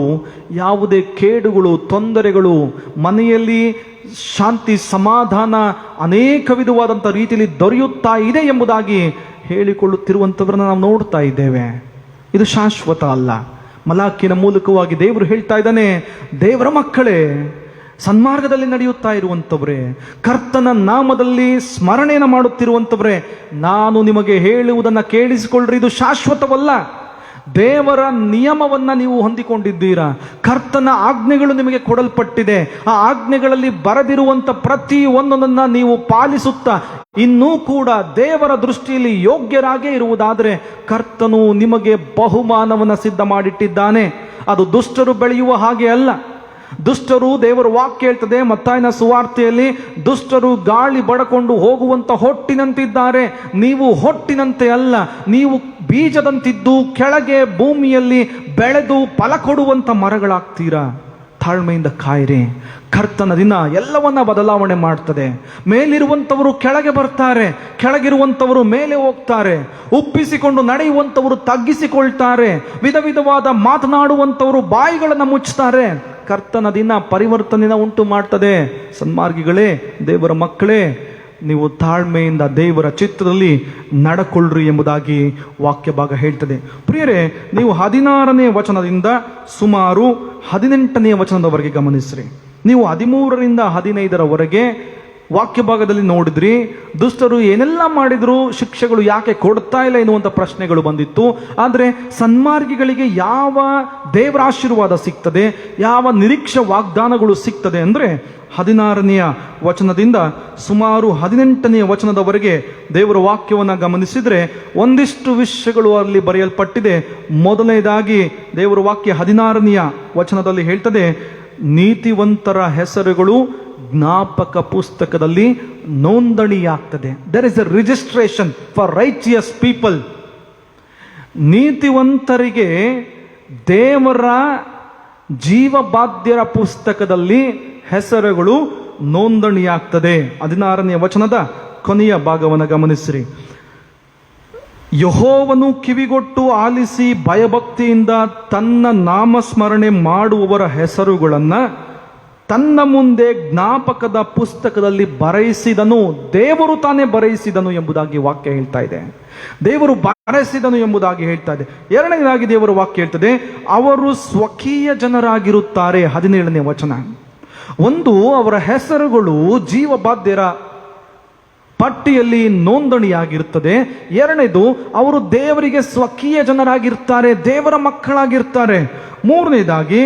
ಯಾವುದೇ ಕೇಡುಗಳು, ತೊಂದರೆಗಳು, ಮನೆಯಲ್ಲಿ ಶಾಂತಿ ಸಮಾಧಾನ ಅನೇಕ ವಿಧವಾದಂಥ ರೀತಿಯಲ್ಲಿ ದೊರೆಯುತ್ತಾ ಇದೆ ಎಂಬುದಾಗಿ ಹೇಳಿಕೊಳ್ಳುತ್ತಿರುವಂಥವ್ರನ್ನ ನಾವು ನೋಡ್ತಾ ಇದ್ದೇವೆ. ಇದು ಶಾಶ್ವತ ಅಲ್ಲ. ಮಲಾಖಿನ ಮೂಲಕವಾಗಿ ದೇವರು ಹೇಳ್ತಾ ಇದ್ದಾನೆ, ದೇವರ ಮಕ್ಕಳೇ, ಸನ್ಮಾರ್ಗದಲ್ಲಿ ನಡೆಯುತ್ತಾ ಇರುವಂಥವ್ರೆ, ಕರ್ತನ ನಾಮದಲ್ಲಿ ಸ್ಮರಣೆಯನ್ನು ಮಾಡುತ್ತಿರುವಂಥವ್ರೆ, ನಾನು ನಿಮಗೆ ಹೇಳುವುದನ್ನು ಕೇಳಿಸಿಕೊಳ್ಳ್ರಿ. ಇದು ಶಾಶ್ವತವಲ್ಲ. ದೇವರ ನಿಯಮವನ್ನ ನೀವು ಹೊಂದಿಕೊಂಡಿದ್ದೀರಾ. ಕರ್ತನ ಆಜ್ಞೆಗಳು ನಿಮಗೆ ಕೊಡಲ್ಪಟ್ಟಿದೆ. ಆ ಆಜ್ಞೆಗಳಲ್ಲಿ ಬರೆದಿರುವಂತ ಪ್ರತಿ ಒಂದೊಂದನ್ನ ನೀವು ಪಾಲಿಸುತ್ತಾ ಇನ್ನೂ ಕೂಡ ದೇವರ ದೃಷ್ಟಿಯಲ್ಲಿ ಯೋಗ್ಯರಾಗೇ ಇರುವುದಾದರೆ ಕರ್ತನು ನಿಮಗೆ ಬಹುಮಾನವನ್ನು ಸಿದ್ಧ ಮಾಡಿಟ್ಟಿದ್ದಾನೆ. ಅದು ದುಷ್ಟರು ಬೆಳೆಯುವ ಹಾಗೆ ಅಲ್ಲ. ದುಷ್ಟರು, ದೇವರ ವಾಕ್ಯ ಹೇಳ್ತದೆ ಮತ್ತಾಯನ ಸುವಾರ್ತೆಯಲ್ಲಿ, ದುಷ್ಟರು ಗಾಳಿ ಬಡಕೊಂಡು ಹೋಗುವಂತ ಹೊಟ್ಟಿನಂತಿದ್ದಾರೆ. ನೀವು ಹೊಟ್ಟಿನಂತೆ ಅಲ್ಲ, ನೀವು ಬೀಜದಂತಿದ್ದು ಕೆಳಗೆ ಭೂಮಿಯಲ್ಲಿ ಬೆಳೆದು ಫಲ ಕೊಡುವಂತ ಮರಗಳಾಗ್ತೀರಾ. ತಾಳ್ಮೆಯಿಂದ ಕಾಯಿರಿ. ಕರ್ತನ ದಿನ ಎಲ್ಲವನ್ನ ಬದಲಾವಣೆ ಮಾಡ್ತದೆ. ಮೇಲಿರುವಂಥವರು ಕೆಳಗೆ ಬರ್ತಾರೆ, ಕೆಳಗಿರುವಂಥವರು ಮೇಲೆ ಹೋಗ್ತಾರೆ. ಉಬ್ಬಿಸಿಕೊಂಡು ನಡೆಯುವಂಥವರು ತಗ್ಗಿಸಿಕೊಳ್ತಾರೆ. ವಿಧ ವಿಧವಾದ ಮಾತನಾಡುವಂಥವರು ಬಾಯಿಗಳನ್ನು ಮುಚ್ಚುತ್ತಾರೆ. ಕರ್ತನ ದಿನ ಪರಿವರ್ತನೆಯನ್ನು ಉಂಟು ಮಾಡ್ತದೆ. ಸನ್ಮಾರ್ಗಿಗಳೇ, ದೇವರ ಮಕ್ಕಳೇ, ನೀವು ತಾಳ್ಮೆಯಿಂದ ದೇವರ ಚಿತ್ತದಲ್ಲಿ ನಡಕೊಳ್ಳ್ರಿ ಎಂಬುದಾಗಿ ವಾಕ್ಯ ಭಾಗ ಹೇಳ್ತದೆ. ಪ್ರಿಯರೇ, ನೀವು 16ನೇ ವಚನದಿಂದ ಸುಮಾರು 18ನೇ ವಚನದವರೆಗೆ ಗಮನಿಸ್ರಿ. ನೀವು 13ರಿಂದ 15ರವರೆಗೆ ವಾಕ್ಯ ಭಾಗದಲ್ಲಿ ನೋಡಿದ್ರಿ. ದುಷ್ಟರು ಏನೆಲ್ಲ ಮಾಡಿದ್ರು, ಶಿಕ್ಷೆಗಳು ಯಾಕೆ ಕೊಡ್ತಾ ಇಲ್ಲ ಎನ್ನುವಂಥ ಪ್ರಶ್ನೆಗಳು ಬಂದಿತ್ತು. ಆದರೆ ಸನ್ಮಾರ್ಗಿಗಳಿಗೆ ಯಾವ ದೇವರ ಆಶೀರ್ವಾದ ಸಿಗ್ತದೆ, ಯಾವ ನಿರೀಕ್ಷೆ ವಾಗ್ದಾನಗಳು ಸಿಗ್ತದೆ ಅಂದರೆ 16ನೆಯ ವಚನದಿಂದ ಸುಮಾರು 18ನೇ ವಚನದವರೆಗೆ ದೇವರ ವಾಕ್ಯವನ್ನು ಗಮನಿಸಿದರೆ ಒಂದಿಷ್ಟು ವಿಷಯಗಳು ಅಲ್ಲಿ ಬರೆಯಲ್ಪಟ್ಟಿದೆ. ಮೊದಲನೇದಾಗಿ ದೇವರ ವಾಕ್ಯ 16ನೆಯ ವಚನದಲ್ಲಿ ಹೇಳ್ತದೆ, ನೀತಿವಂತರ ಹೆಸರುಗಳು ಜ್ಞಾಪಕ ಪುಸ್ತಕದಲ್ಲಿ ನೋಂದಣಿಯಾಗ್ತದೆ. There is a registration for righteous people. ನೀತಿವಂತರಿಗೆ ದೇವರ ಜೀವಬಾಧ್ಯರ ಪುಸ್ತಕದಲ್ಲಿ ಹೆಸರುಗಳು ನೋಂದಣಿಯಾಗ್ತದೆ. 16ನೇ ವಚನದ ಕೊನೆಯ ಭಾಗವನ್ನು ಗಮನಿಸಿರಿ. ಯೆಹೋವನು ಕಿವಿಗೊಟ್ಟು ಆಲಿಸಿ ಭಯಭಕ್ತಿಯಿಂದ ತನ್ನ ನಾಮಸ್ಮರಣೆ ಮಾಡುವವರ ಹೆಸರುಗಳನ್ನು ತನ್ನ ಮುಂದೆ ಜ್ಞಾಪಕದ ಪುಸ್ತಕದಲ್ಲಿ ಬರೆಯಿಸಿದನು. ದೇವರು ತಾನೇ ಬರೆಯಿಸಿದನು ಎಂಬುದಾಗಿ ವಾಕ್ಯ ಹೇಳ್ತಾ ಇದೆ. ದೇವರು ಬರೆಸಿದನು ಎಂಬುದಾಗಿ ಹೇಳ್ತಾ ಇದೆ. ಎರಡನೇದಾಗಿ ದೇವರ ವಾಕ್ಯ ಹೇಳ್ತದೆ, ಅವರು ಸ್ವಕೀಯ ಜನರಾಗಿರುತ್ತಾರೆ. 17ನೇ ವಚನ. ಒಂದು, ಅವರ ಹೆಸರುಗಳು ಜೀವಬಾಧ್ಯರ ಪಟ್ಟಿಯಲ್ಲಿ ನೋಂದಣಿಯಾಗಿರುತ್ತದೆ. ಎರಡನೇದು, ಅವರು ದೇವರಿಗೆ ಸ್ವಕೀಯ ಜನರಾಗಿರ್ತಾರೆ, ದೇವರ ಮಕ್ಕಳಾಗಿರ್ತಾರೆ. ಮೂರನೇದಾಗಿ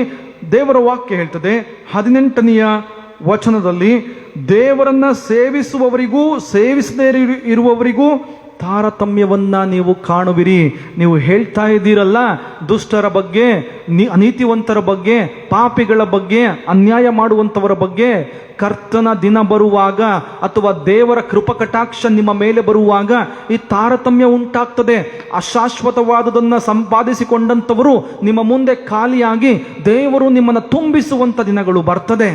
ದೇವರ ವಾಕ್ಯ ಹೇಳ್ತದೆ 18ನೆಯ ವಚನದಲ್ಲಿ, ದೇವರನ್ನ ಸೇವಿಸುವವರಿಗೂ ಸೇವಿಸದೇ ಇರುವವರಿಗೂ ತಾರತಮ್ಯವನ್ನ ನೀವು ಕಾಣುವಿರಿ. ನೀವು ಹೇಳ್ತಾ ಇದ್ದೀರಲ್ಲ, ದುಷ್ಟರ ಬಗ್ಗೆ, ಅನೀತಿವಂತರ ಬಗ್ಗೆ, ಪಾಪಿಗಳ ಬಗ್ಗೆ, ಅನ್ಯಾಯ ಮಾಡುವಂಥವರ ಬಗ್ಗೆ, ಕರ್ತನ ದಿನ ಬರುವಾಗ ಅಥವಾ ದೇವರ ಕೃಪಕಟಾಕ್ಷ ನಿಮ್ಮ ಮೇಲೆ ಬರುವಾಗ ಈ ತಾರತಮ್ಯ ಉಂಟಾಗ್ತದೆ. ಅಶಾಶ್ವತವಾದುದನ್ನು ಸಂಪಾದಿಸಿಕೊಂಡಂಥವರು ನಿಮ್ಮ ಮುಂದೆ ಖಾಲಿಯಾಗಿ ದೇವರು ನಿಮ್ಮನ್ನು ತುಂಬಿಸುವಂಥ ದಿನಗಳು ಬರ್ತದೆ.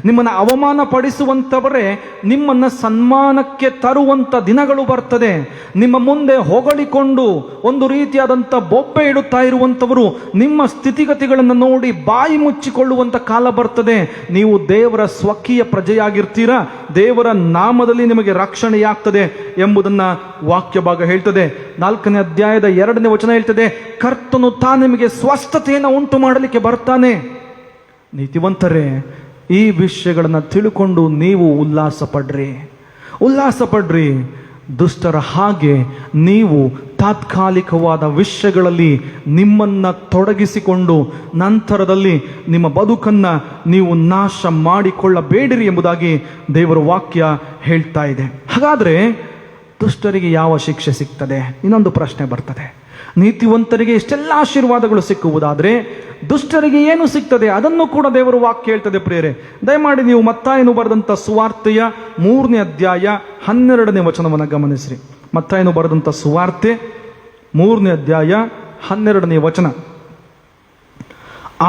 ನಿಮ್ಮನ್ನು ಅವಮಾನ ಪಡಿಸುವಂಥವರೇ ನಿಮ್ಮನ್ನು ಸನ್ಮಾನಕ್ಕೆ ತರುವಂಥ ದಿನಗಳು ಬರ್ತದೆ. ನಿಮ್ಮ ಮುಂದೆ ಹೊಗಳಿಕೊಂಡು ಒಂದು ರೀತಿಯಾದಂಥ ಬೊಬ್ಬೆ ಇಡುತ್ತಾ ಇರುವಂಥವರು ನಿಮ್ಮ ಸ್ಥಿತಿಗತಿಗಳನ್ನು ನೋಡಿ ಬಾಯಿ ಮುಚ್ಚಿಕೊಳ್ಳುವಂಥ ಕಾಲ ಬರ್ತದೆ. ನೀವು ದೇವರ ಸ್ವಕೀಯ ಪ್ರಜೆಯಾಗಿರ್ತೀರಾ, ದೇವರ ನಾಮದಲ್ಲಿ ನಿಮಗೆ ರಕ್ಷಣೆಯಾಗ್ತದೆ ಎಂಬುದನ್ನು ವಾಕ್ಯ ಭಾಗ ಹೇಳ್ತದೆ. 4ನೇ ಅಧ್ಯಾಯದ 2ನೇ ವಚನ ಹೇಳ್ತದೆ, ಕರ್ತನು ತಾನು ನಿಮಗೆ ಸ್ವಸ್ಥತೆಯನ್ನು ಉಂಟು ಮಾಡಲಿಕ್ಕೆ ಬರ್ತಾನೆ. ನೀತಿವಂತರೇ, ಈ ವಿಷಯಗಳನ್ನು ತಿಳ್ಕೊಂಡು ನೀವು ಉಲ್ಲಾಸ ಪಡ್ರಿ. ದುಷ್ಟರ ಹಾಗೆ ನೀವು ತಾತ್ಕಾಲಿಕವಾದ ವಿಷಯಗಳಲ್ಲಿ ನಿಮ್ಮನ್ನು ತೊಡಗಿಸಿಕೊಂಡು ನಂತರದಲ್ಲಿ ನಿಮ್ಮ ಬದುಕನ್ನು ನೀವು ನಾಶ ಮಾಡಿಕೊಳ್ಳಬೇಡಿರಿ ಎಂಬುದಾಗಿ ದೇವರ ವಾಕ್ಯ ಹೇಳ್ತಾ ಇದೆ. ಹಾಗಾದರೆ ದುಷ್ಟರಿಗೆ ಯಾವ ಶಿಕ್ಷೆ ಸಿಗ್ತದೆ? ಇನ್ನೊಂದು ಪ್ರಶ್ನೆ ಬರ್ತದೆ. ನೀತಿವಂತರಿಗೆ ಇಷ್ಟೆಲ್ಲ ಆಶೀರ್ವಾದಗಳು ಸಿಕ್ಕುವುದಾದರೆ ದುಷ್ಟರಿಗೆ ಏನು ಸಿಗ್ತದೆ? ಅದನ್ನು ಕೂಡ ದೇವರು ವಾಕ್ಯ ಹೇಳ್ತದೆ. ಪ್ರಿಯರೇ, ದಯಮಾಡಿ ನೀವು ಮತ್ತಾಯನು ಬರೆದಂಥ ಸುವಾರ್ತೆಯ 3ನೇ ಅಧ್ಯಾಯ 12ನೇ ವಚನವನ್ನು ಗಮನಿಸಿರಿ. ಮತ್ತಾಯನು ಬರೆದಂಥ ಸುವಾರ್ತೆ 3ನೇ ಅಧ್ಯಾಯ 12ನೇ ವಚನ.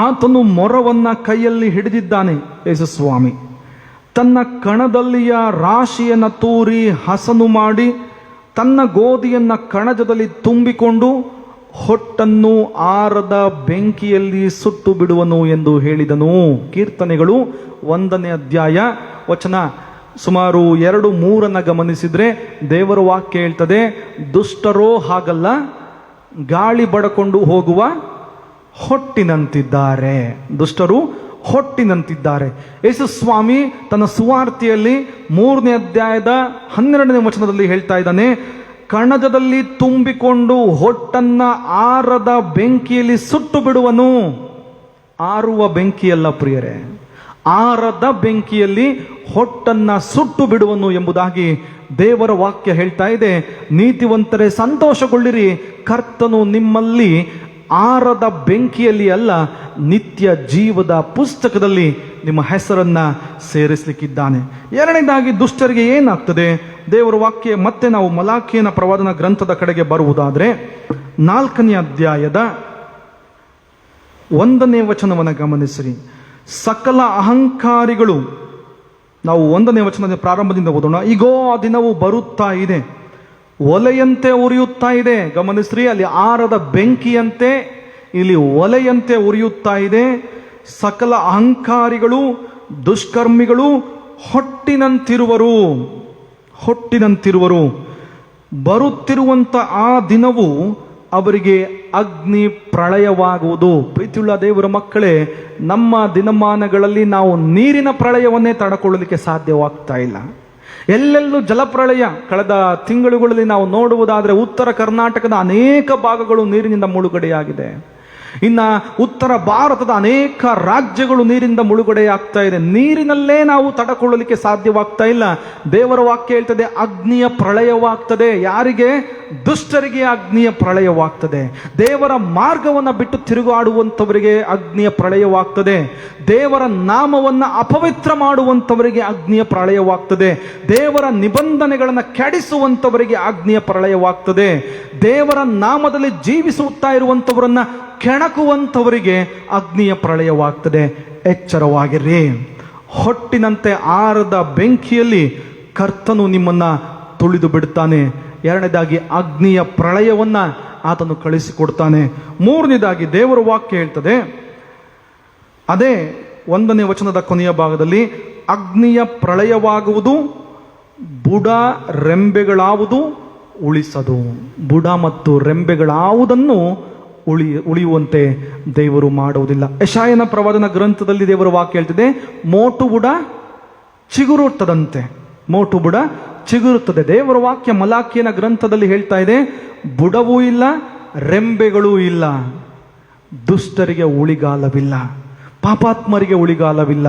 ಆತನು ಮೊರವನ್ನ ಕೈಯಲ್ಲಿ ಹಿಡಿದಿದ್ದಾನೆ, ಯೇಸುಸ್ವಾಮಿ. ತನ್ನ ಕಣದಲ್ಲಿಯ ರಾಶಿಯನ್ನು ತೂರಿ ಹಸನು ಮಾಡಿ ತನ್ನ ಗೋಧಿಯನ್ನ ಕಣಜದಲ್ಲಿ ತುಂಬಿಕೊಂಡು ಹೊಟ್ಟನ್ನು ಆರದ ಬೆಂಕಿಯಲ್ಲಿ ಸುಟ್ಟು ಬಿಡುವನು ಎಂದು ಹೇಳಿದನು. ಕೀರ್ತನೆಗಳು 1ನೇ ಅಧ್ಯಾಯ ವಚನ ಸುಮಾರು 2-3 ಗಮನಿಸಿದ್ರೆ ದೇವರ ವಾಕ್ಯ ಹೇಳ್ತದೆ, ದುಷ್ಟರೋ ಹಾಗಲ್ಲ, ಗಾಳಿ ಬಡಕೊಂಡು ಹೋಗುವ ಹೊಟ್ಟಿನಂತಿದ್ದಾರೆ. ದುಷ್ಟರು ಹೊಟ್ಟಿನಂತಿದ್ದಾರೆ. ಯೇಸುಸ್ವಾಮಿ ತನ್ನ ಸುವಾರ್ತೆಯಲ್ಲಿ 3ನೇ ಅಧ್ಯಾಯದ 12ನೇ ವಚನದಲ್ಲಿ ಹೇಳ್ತಾ ಇದ್ದಾನೆ, ಕಣಜದಲ್ಲಿ ತುಂಬಿಕೊಂಡು ಹೊಟ್ಟನ್ನ ಆರದ ಬೆಂಕಿಯಲ್ಲಿ ಸುಟ್ಟು ಬಿಡುವನು. ಆರುವ ಬೆಂಕಿಯಲ್ಲ ಪ್ರಿಯರೇ, ಆರದ ಬೆಂಕಿಯಲ್ಲಿ ಹೊಟ್ಟನ್ನ ಸುಟ್ಟು ಬಿಡುವನು ಎಂಬುದಾಗಿ ದೇವರ ವಾಕ್ಯ ಹೇಳ್ತಾ ಇದೆ. ನೀತಿವಂತರೇ ಸಂತೋಷಗೊಳ್ಳಿರಿ, ಕರ್ತನು ನಿಮ್ಮಲ್ಲಿ ಆರದ ಬೆಂಕಿಯಲ್ಲಿ ಅಲ್ಲ, ನಿತ್ಯ ಜೀವದ ಪುಸ್ತಕದಲ್ಲಿ ನಿಮ್ಮ ಹೆಸರನ್ನ ಸೇರಿಸಲಿಕ್ಕಿದ್ದಾನೆ. ಎರಡನೇದಾಗಿ ದುಷ್ಟರಿಗೆ ಏನಾಗ್ತದೆ? ದೇವರ ವಾಕ್ಯ ಮತ್ತೆ ನಾವು ಮಲಾಖಿಯನ ಪ್ರವಾದನ ಗ್ರಂಥದ ಕಡೆಗೆ ಬರುವುದಾದರೆ 4ನೇ ಅಧ್ಯಾಯದ 1ನೇ ವಚನವನ್ನು ಗಮನಿಸಿರಿ. ಸಕಲ ಅಹಂಕಾರಿಗಳು, ನಾವು 1ನೇ ವಚನದ ಪ್ರಾರಂಭದಿಂದ ಓದೋಣ. ಈಗೋ ಆ ದಿನವು ಬರುತ್ತಾ ಇದೆ, ಒಲೆಯಂತೆ ಉರಿಯುತ್ತಾ ಇದೆ. ಗಮನಿಸ್ರಿ, ಅಲ್ಲಿ ಆರದ ಬೆಂಕಿಯಂತೆ, ಇಲ್ಲಿ ಒಲೆಯಂತೆ ಉರಿಯುತ್ತಾ ಇದೆ. ಸಕಲ ಅಹಂಕಾರಿಗಳು ದುಷ್ಕರ್ಮಿಗಳು ಹೊಟ್ಟಿನಂತಿರುವರು. ಬರುತ್ತಿರುವಂತ ಆ ದಿನವು ಅವರಿಗೆ ಅಗ್ನಿ ಪ್ರಳಯವಾಗುವುದು. ಪ್ರೀತಿಯುಳ್ಳ ದೇವರ ಮಕ್ಕಳೇ, ನಮ್ಮ ದಿನಮಾನಗಳಲ್ಲಿ ನಾವು ನೀರಿನ ಪ್ರಳಯವನ್ನೇ ತಡೆಕೊಳ್ಳಲಿಕ್ಕೆ ಸಾಧ್ಯವಾಗ್ತಾ ಇಲ್ಲ. ಎಲ್ಲೆಲ್ಲೂ ಜಲಪ್ರಳಯ. ಕಳೆದ ತಿಂಗಳುಗಳಲ್ಲಿ ನಾವು ನೋಡುವುದಾದರೆ ಉತ್ತರ ಕರ್ನಾಟಕದ ಅನೇಕ ಭಾಗಗಳು ನೀರಿನಿಂದ ಮುಳುಗಡೆಯಾಗಿದೆ. ಇನ್ನ ಉತ್ತರ ಭಾರತದ ಅನೇಕ ರಾಜ್ಯಗಳು ನೀರಿಂದ ಮುಳುಗಡೆಯಾಗ್ತಾ ಇದೆ. ನೀರಿನಲ್ಲೇ ನಾವು ತಡಕೊಳ್ಳಲಿಕ್ಕೆ ಸಾಧ್ಯವಾಗ್ತಾ ಇಲ್ಲ. ದೇವರ ವಾಕ್ಯ ಹೇಳ್ತದೆ, ಅಗ್ನಿಯ ಪ್ರಳಯವಾಗ್ತದೆ. ಯಾರಿಗೆ? ದುಷ್ಟರಿಗೆ ಅಗ್ನಿಯ ಪ್ರಳಯವಾಗ್ತದೆ. ದೇವರ ಮಾರ್ಗವನ್ನು ಬಿಟ್ಟು ತಿರುಗಾಡುವಂಥವರಿಗೆ ಅಗ್ನಿಯ ಪ್ರಳಯವಾಗ್ತದೆ. ದೇವರ ನಾಮವನ್ನು ಅಪವಿತ್ರ ಮಾಡುವಂಥವರಿಗೆ ಅಗ್ನಿಯ ಪ್ರಳಯವಾಗ್ತದೆ. ದೇವರ ನಿಬಂಧನೆಗಳನ್ನು ಕೆಡಿಸುವಂಥವರಿಗೆ ಅಗ್ನಿಯ ಪ್ರಳಯವಾಗ್ತದೆ. ದೇವರ ನಾಮದಲ್ಲಿ ಜೀವಿಸುತ್ತಾ ಇರುವಂಥವರನ್ನ ಕೆಣಕುವಂಥವರಿಗೆ ಅಗ್ನಿಯ ಪ್ರಳಯವಾಗ್ತದೆ. ಎಚ್ಚರವಾಗಿರ್ರಿ. ಹೊಟ್ಟಿನಂತೆ ಆರದ ಬೆಂಕಿಯಲ್ಲಿ ಕರ್ತನು ನಿಮ್ಮನ್ನ ತುಳಿದು ಬಿಡ್ತಾನೆ. ಎರಡನೇದಾಗಿ ಅಗ್ನಿಯ ಪ್ರಳಯವನ್ನ ಆತನು ಕಳಿಸಿಕೊಡ್ತಾನೆ. ಮೂರನೇದಾಗಿ ದೇವರ ವಾಕ್ಯ ಹೇಳ್ತದೆ, ಅದೇ 1ನೇ ವಚನದ ಕೊನೆಯ ಭಾಗದಲ್ಲಿ, ಅಗ್ನಿಯ ಪ್ರಳಯವಾಗುವುದು, ಬುಡ ರೆಂಬೆಗಳಾವುದು ಉಳಿಸದು. ಬುಡ ಮತ್ತು ರೆಂಬೆಗಳಾವುದನ್ನು ಉಳಿಯುವಂತೆ ದೇವರು ಮಾಡುವುದಿಲ್ಲ. ಯೆಶಾಯನ ಪ್ರವಾದನ ಗ್ರಂಥದಲ್ಲಿ ದೇವರ ವಾಕ್ಯ ಹೇಳ್ತಿದೆ, ಮೋಟು ಬುಡ ಚಿಗುರುತ್ತದಂತೆ. ಮೋಟು ಬುಡ ಚಿಗುರುತ್ತದೆ. ದೇವರ ವಾಕ್ಯ ಮಲಾಕಿಯನ ಗ್ರಂಥದಲ್ಲಿ ಹೇಳ್ತಾ ಇದೆ, ಬುಡವೂ ಇಲ್ಲ, ರೆಂಬೆಗಳೂ ಇಲ್ಲ. ದುಷ್ಟರಿಗೆ ಉಳಿಗಾಲವಿಲ್ಲ, ಪಾಪಾತ್ಮರಿಗೆ ಉಳಿಗಾಲವಿಲ್ಲ,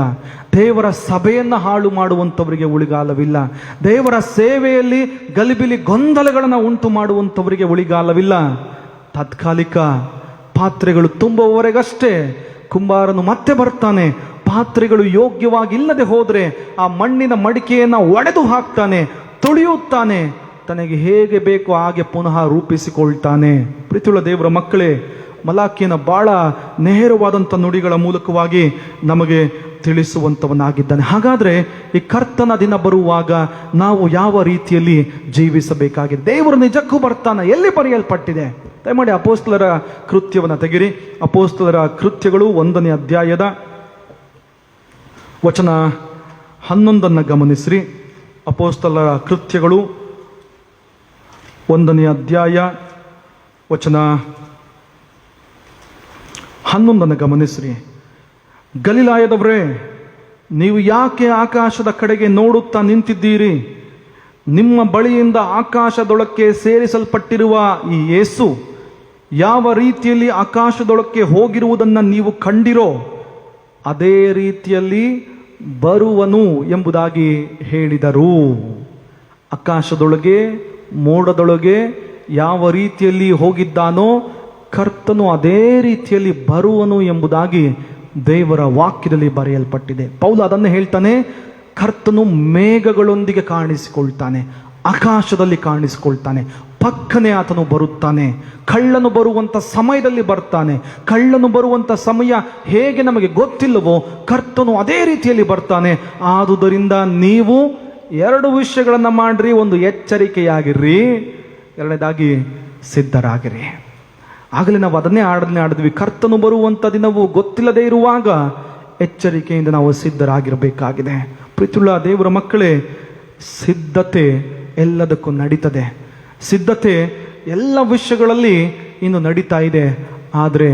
ದೇವರ ಸಭೆಯನ್ನು ಹಾಳು ಮಾಡುವಂಥವರಿಗೆ ಉಳಿಗಾಲವಿಲ್ಲ, ದೇವರ ಸೇವೆಯಲ್ಲಿ ಗಲಿಬಿಲಿ ಗೊಂದಲಗಳನ್ನು ಉಂಟು ಮಾಡುವಂಥವರಿಗೆ ಉಳಿಗಾಲವಿಲ್ಲ. ತಾತ್ಕಾಲಿಕ ಪಾತ್ರೆಗಳು ತುಂಬುವವರೆಗಷ್ಟೇ ಕುಂಬಾರನು ಮತ್ತೆ ಬರ್ತಾನೆ. ಪಾತ್ರೆಗಳು ಯೋಗ್ಯವಾಗಿಲ್ಲದೆ ಹೋದರೆ ಆ ಮಣ್ಣಿನ ಮಡಿಕೆಯನ್ನು ಒಡೆದು ಹಾಕ್ತಾನೆ, ತುಳಿಯುತ್ತಾನೆ, ತನಗೆ ಹೇಗೆ ಬೇಕೋ ಹಾಗೆ ಪುನಃ ರೂಪಿಸಿಕೊಳ್ತಾನೆ. ಪ್ರೀತಿಯುಳ್ಳ ದೇವರ ಮಕ್ಕಳೇ, ಮಲಾಕಿಯನ ಬಹಳ ನೇರವಾದಂಥ ನುಡಿಗಳ ಮೂಲಕವಾಗಿ ನಮಗೆ ತಿಳಿಸುವಂಥವನಾಗಿದ್ದಾನೆ. ಹಾಗಾದರೆ ಈ ಕರ್ತನ ದಿನ ಬರುವಾಗ ನಾವು ಯಾವ ರೀತಿಯಲ್ಲಿ ಜೀವಿಸಬೇಕಾಗಿದೆ? ದೇವರು ನಿಜಕ್ಕೂ ಬರ್ತಾನೆ. ಎಲ್ಲಿ ಬರೆಯಲ್ಪಟ್ಟಿದೆ? ದಯಮಾಡಿ ಅಪೊಸ್ತಲರ ಕೃತ್ಯವನ್ನು ತೆಗಿರಿ. ಅಪೊಸ್ತಲರ ಕೃತ್ಯಗಳು 1ನೇ ಅಧ್ಯಾಯದ ವಚನ 11 ಗಮನಿಸ್ರಿ. ಅಪೊಸ್ತಲರ ಕೃತ್ಯಗಳು 1ನೇ ಅಧ್ಯಾಯ ವಚನ 11 ಗಮನಿಸ್ರಿ. ಗಲಿಲಾಯದವರೇ, ನೀವು ಯಾಕೆ ಆಕಾಶದ ಕಡೆಗೆ ನೋಡುತ್ತಾ ನಿಂತಿದ್ದೀರಿ? ನಿಮ್ಮ ಬಳಿಯಿಂದ ಆಕಾಶದೊಳಕ್ಕೆ ಸೇರಿಸಲ್ಪಟ್ಟಿರುವ ಈ ಯೇಸು ಯಾವ ರೀತಿಯಲ್ಲಿ ಆಕಾಶದೊಳಕ್ಕೆ ಹೋಗಿರುವುದನ್ನು ನೀವು ಕಂಡಿರೋ, ಅದೇ ರೀತಿಯಲ್ಲಿ ಬರುವನು ಎಂಬುದಾಗಿ ಹೇಳಿದರು. ಆಕಾಶದೊಳಗೆ, ಮೋಡದೊಳಗೆ ಯಾವ ರೀತಿಯಲ್ಲಿ ಹೋಗಿದ್ದಾನೋ, ಕರ್ತನು ಅದೇ ರೀತಿಯಲ್ಲಿ ಬರುವನು ಎಂಬುದಾಗಿ ದೇವರ ವಾಕ್ಯದಲ್ಲಿ ಬರೆಯಲ್ಪಟ್ಟಿದೆ. ಪೌಲ ಅದನ್ನು ಹೇಳ್ತಾನೆ, ಕರ್ತನು ಮೇಘಗಳೊಂದಿಗೆ ಕಾಣಿಸಿಕೊಳ್ತಾನೆ, ಆಕಾಶದಲ್ಲಿ ಕಾಣಿಸಿಕೊಳ್ತಾನೆ, ಪಕ್ಕನೆ ಆತನು ಬರುತ್ತಾನೆ. ಕಳ್ಳನು ಬರುವಂಥ ಸಮಯದಲ್ಲಿ ಬರ್ತಾನೆ. ಕಳ್ಳನು ಬರುವಂಥ ಸಮಯ ಹೇಗೆ ನಮಗೆ ಗೊತ್ತಿಲ್ಲವೋ, ಕರ್ತನು ಅದೇ ರೀತಿಯಲ್ಲಿ ಬರ್ತಾನೆ. ಆದುದರಿಂದ ನೀವು 2 ವಿಷಯಗಳನ್ನು ಮಾಡ್ರಿ. ಒಂದು, ಎಚ್ಚರಿಕೆಯಾಗಿರ್ರಿ. ಎರಡನೇದಾಗಿ ಸಿದ್ಧರಾಗಿರಿ. ಆಗಲೇ ನಾವು ಅದನ್ನೇ ಆಡಿದ್ವಿ. ಕರ್ತನು ಬರುವಂಥ ದಿನವು ಗೊತ್ತಿಲ್ಲದೆ ಇರುವಾಗ ಎಚ್ಚರಿಕೆಯಿಂದ ನಾವು ಸಿದ್ಧರಾಗಿರಬೇಕಾಗಿದೆ. ಪ್ರೀತಿಯುಳ್ಳ ದೇವರ ಮಕ್ಕಳೇ, ಸಿದ್ಧತೆ ಎಲ್ಲದಕ್ಕೂ ನಡೀತದೆ. ಸಿದ್ಧತೆ ಎಲ್ಲ ವಿಷಯಗಳಲ್ಲಿ ಇನ್ನು ನಡೀತಾ ಇದೆ. ಆದರೆ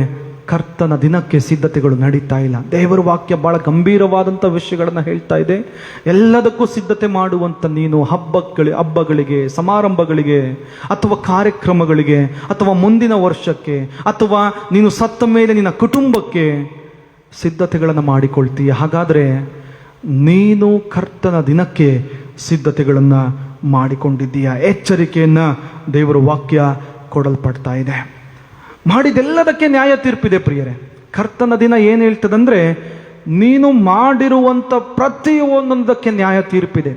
ಕರ್ತನ ದಿನಕ್ಕೆ ಸಿದ್ಧತೆಗಳು ನಡೀತಾ ಇಲ್ಲ. ದೇವರ ವಾಕ್ಯ ಬಹಳ ಗಂಭೀರವಾದಂಥ ವಿಷಯಗಳನ್ನು ಹೇಳ್ತಾ ಇದೆ. ಎಲ್ಲದಕ್ಕೂ ಸಿದ್ಧತೆ ಮಾಡುವಂಥ ನೀನು ಹಬ್ಬಗಳಿಗೆ, ಸಮಾರಂಭಗಳಿಗೆ, ಅಥವಾ ಕಾರ್ಯಕ್ರಮಗಳಿಗೆ, ಅಥವಾ ಮುಂದಿನ ವರ್ಷಕ್ಕೆ, ಅಥವಾ ನೀನು ಸತ್ತ ಮೇಲೆ ನಿನ್ನ ಕುಟುಂಬಕ್ಕೆ ಸಿದ್ಧತೆಗಳನ್ನು ಮಾಡಿಕೊಳ್ತೀಯ. ಹಾಗಾದರೆ ನೀನು ಕರ್ತನ ದಿನಕ್ಕೆ ಸಿದ್ಧತೆಗಳನ್ನು ಮಾಡಿಕೊಂಡಿದ್ದೀಯ. ಎಚ್ಚರಿಕೆಯನ್ನು ದೇವರ ವಾಕ್ಯ ಕೊಡಲ್ಪಡ್ತಾ ಇದೆ. ಮಾಡಿದೆಲ್ಲದಕ್ಕೆ ನ್ಯಾಯ ತೀರ್ಪಿದೆ ಪ್ರಿಯರೇ. ಕರ್ತನ ದಿನ ಏನು ಹೇಳ್ತದಂದ್ರೆ, ನೀನು ಮಾಡಿರುವಂಥ ಪ್ರತಿಯೊಂದಕ್ಕೆ ನ್ಯಾಯ ತೀರ್ಪಿದೆ.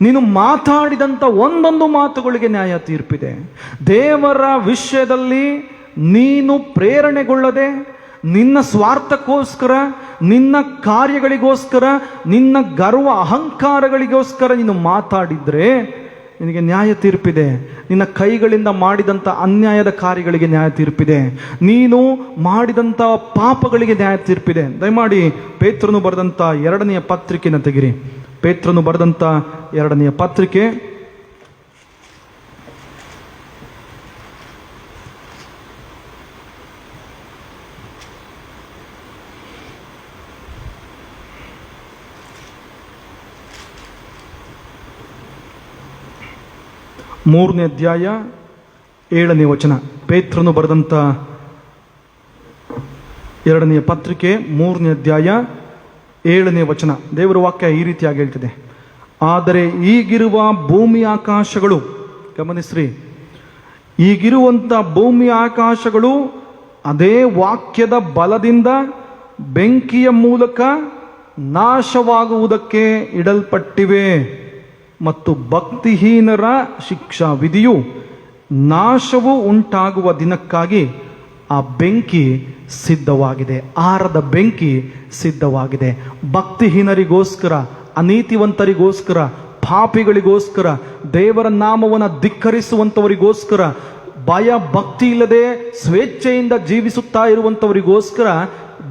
ನೀನು ಮಾತಾಡಿದಂಥ ಒಂದೊಂದು ಮಾತುಗಳಿಗೆ ನ್ಯಾಯ ತೀರ್ಪಿದೆ. ದೇವರ ವಿಷಯದಲ್ಲಿ ನೀನು ಪ್ರೇರಣೆಗೊಳ್ಳದೆ ನಿನ್ನ ಸ್ವಾರ್ಥಕ್ಕೋಸ್ಕರ, ನಿನ್ನ ಕಾರ್ಯಗಳಿಗೋಸ್ಕರ, ನಿನ್ನ ಗರ್ವ ಅಹಂಕಾರಗಳಿಗೋಸ್ಕರ ನೀನು ಮಾತಾಡಿದ್ರೆ ನಿನಗೆ ನ್ಯಾಯ ತೀರ್ಪಿದೆ. ನಿನ್ನ ಕೈಗಳಿಂದ ಮಾಡಿದಂಥ ಅನ್ಯಾಯದ ಕಾರ್ಯಗಳಿಗೆ ನ್ಯಾಯ ತೀರ್ಪಿದೆ. ನೀನು ಮಾಡಿದಂಥ ಪಾಪಗಳಿಗೆ ನ್ಯಾಯ ತೀರ್ಪಿದೆ. ದಯಮಾಡಿ ಪೇತ್ರನು ಬರೆದಂಥ 2ನೇ ಪತ್ರಿಕೆನ ತೆಗಿರಿ. ಪೇತ್ರನು ಬರೆದಂಥ 2ನೇ ಪತ್ರಿಕೆ ಮೂರನೇ ಅಧ್ಯಾಯ 7ನೇ ವಚನ. ಪೇತ್ರನು ಬರೆದಂಥ ಎರಡನೆಯ ಪತ್ರಿಕೆ 3ನೇ ಅಧ್ಯಾಯ 7ನೇ ವಚನ. ದೇವರ ವಾಕ್ಯ ಈ ರೀತಿಯಾಗಿ ಹೇಳ್ತಿದೆ, ಆದರೆ ಈಗಿರುವ ಭೂಮಿ ಆಕಾಶಗಳು, ಗಮನಿಸ್ರಿ, ಈಗಿರುವಂಥ ಭೂಮಿ ಆಕಾಶಗಳು ಅದೇ ವಾಕ್ಯದ ಬಲದಿಂದ ಬೆಂಕಿಯ ಮೂಲಕ ನಾಶವಾಗುವುದಕ್ಕೆ ಇಡಲ್ಪಟ್ಟಿವೆ ಮತ್ತು ಭಕ್ತಿಹೀನರ ಶಿಕ್ಷಾ ವಿಧಿಯು ನಾಶವು ಉಂಟಾಗುವ ದಿನಕ್ಕಾಗಿ ಆ ಬೆಂಕಿ ಸಿದ್ಧವಾಗಿದೆ. ಆರದ ಬೆಂಕಿ ಸಿದ್ಧವಾಗಿದೆ. ಭಕ್ತಿಹೀನರಿಗೋಸ್ಕರ, ಅನೀತಿವಂತರಿಗೋಸ್ಕರ, ಪಾಪಿಗಳಿಗೋಸ್ಕರ, ದೇವರ ನಾಮವನ್ನು ಧಿಕ್ಕರಿಸುವಂಥವರಿಗೋಸ್ಕರ, ಭಯ ಭಕ್ತಿ ಇಲ್ಲದೆ ಸ್ವೇಚ್ಛೆಯಿಂದ ಜೀವಿಸುತ್ತಾ ಇರುವಂಥವರಿಗೋಸ್ಕರ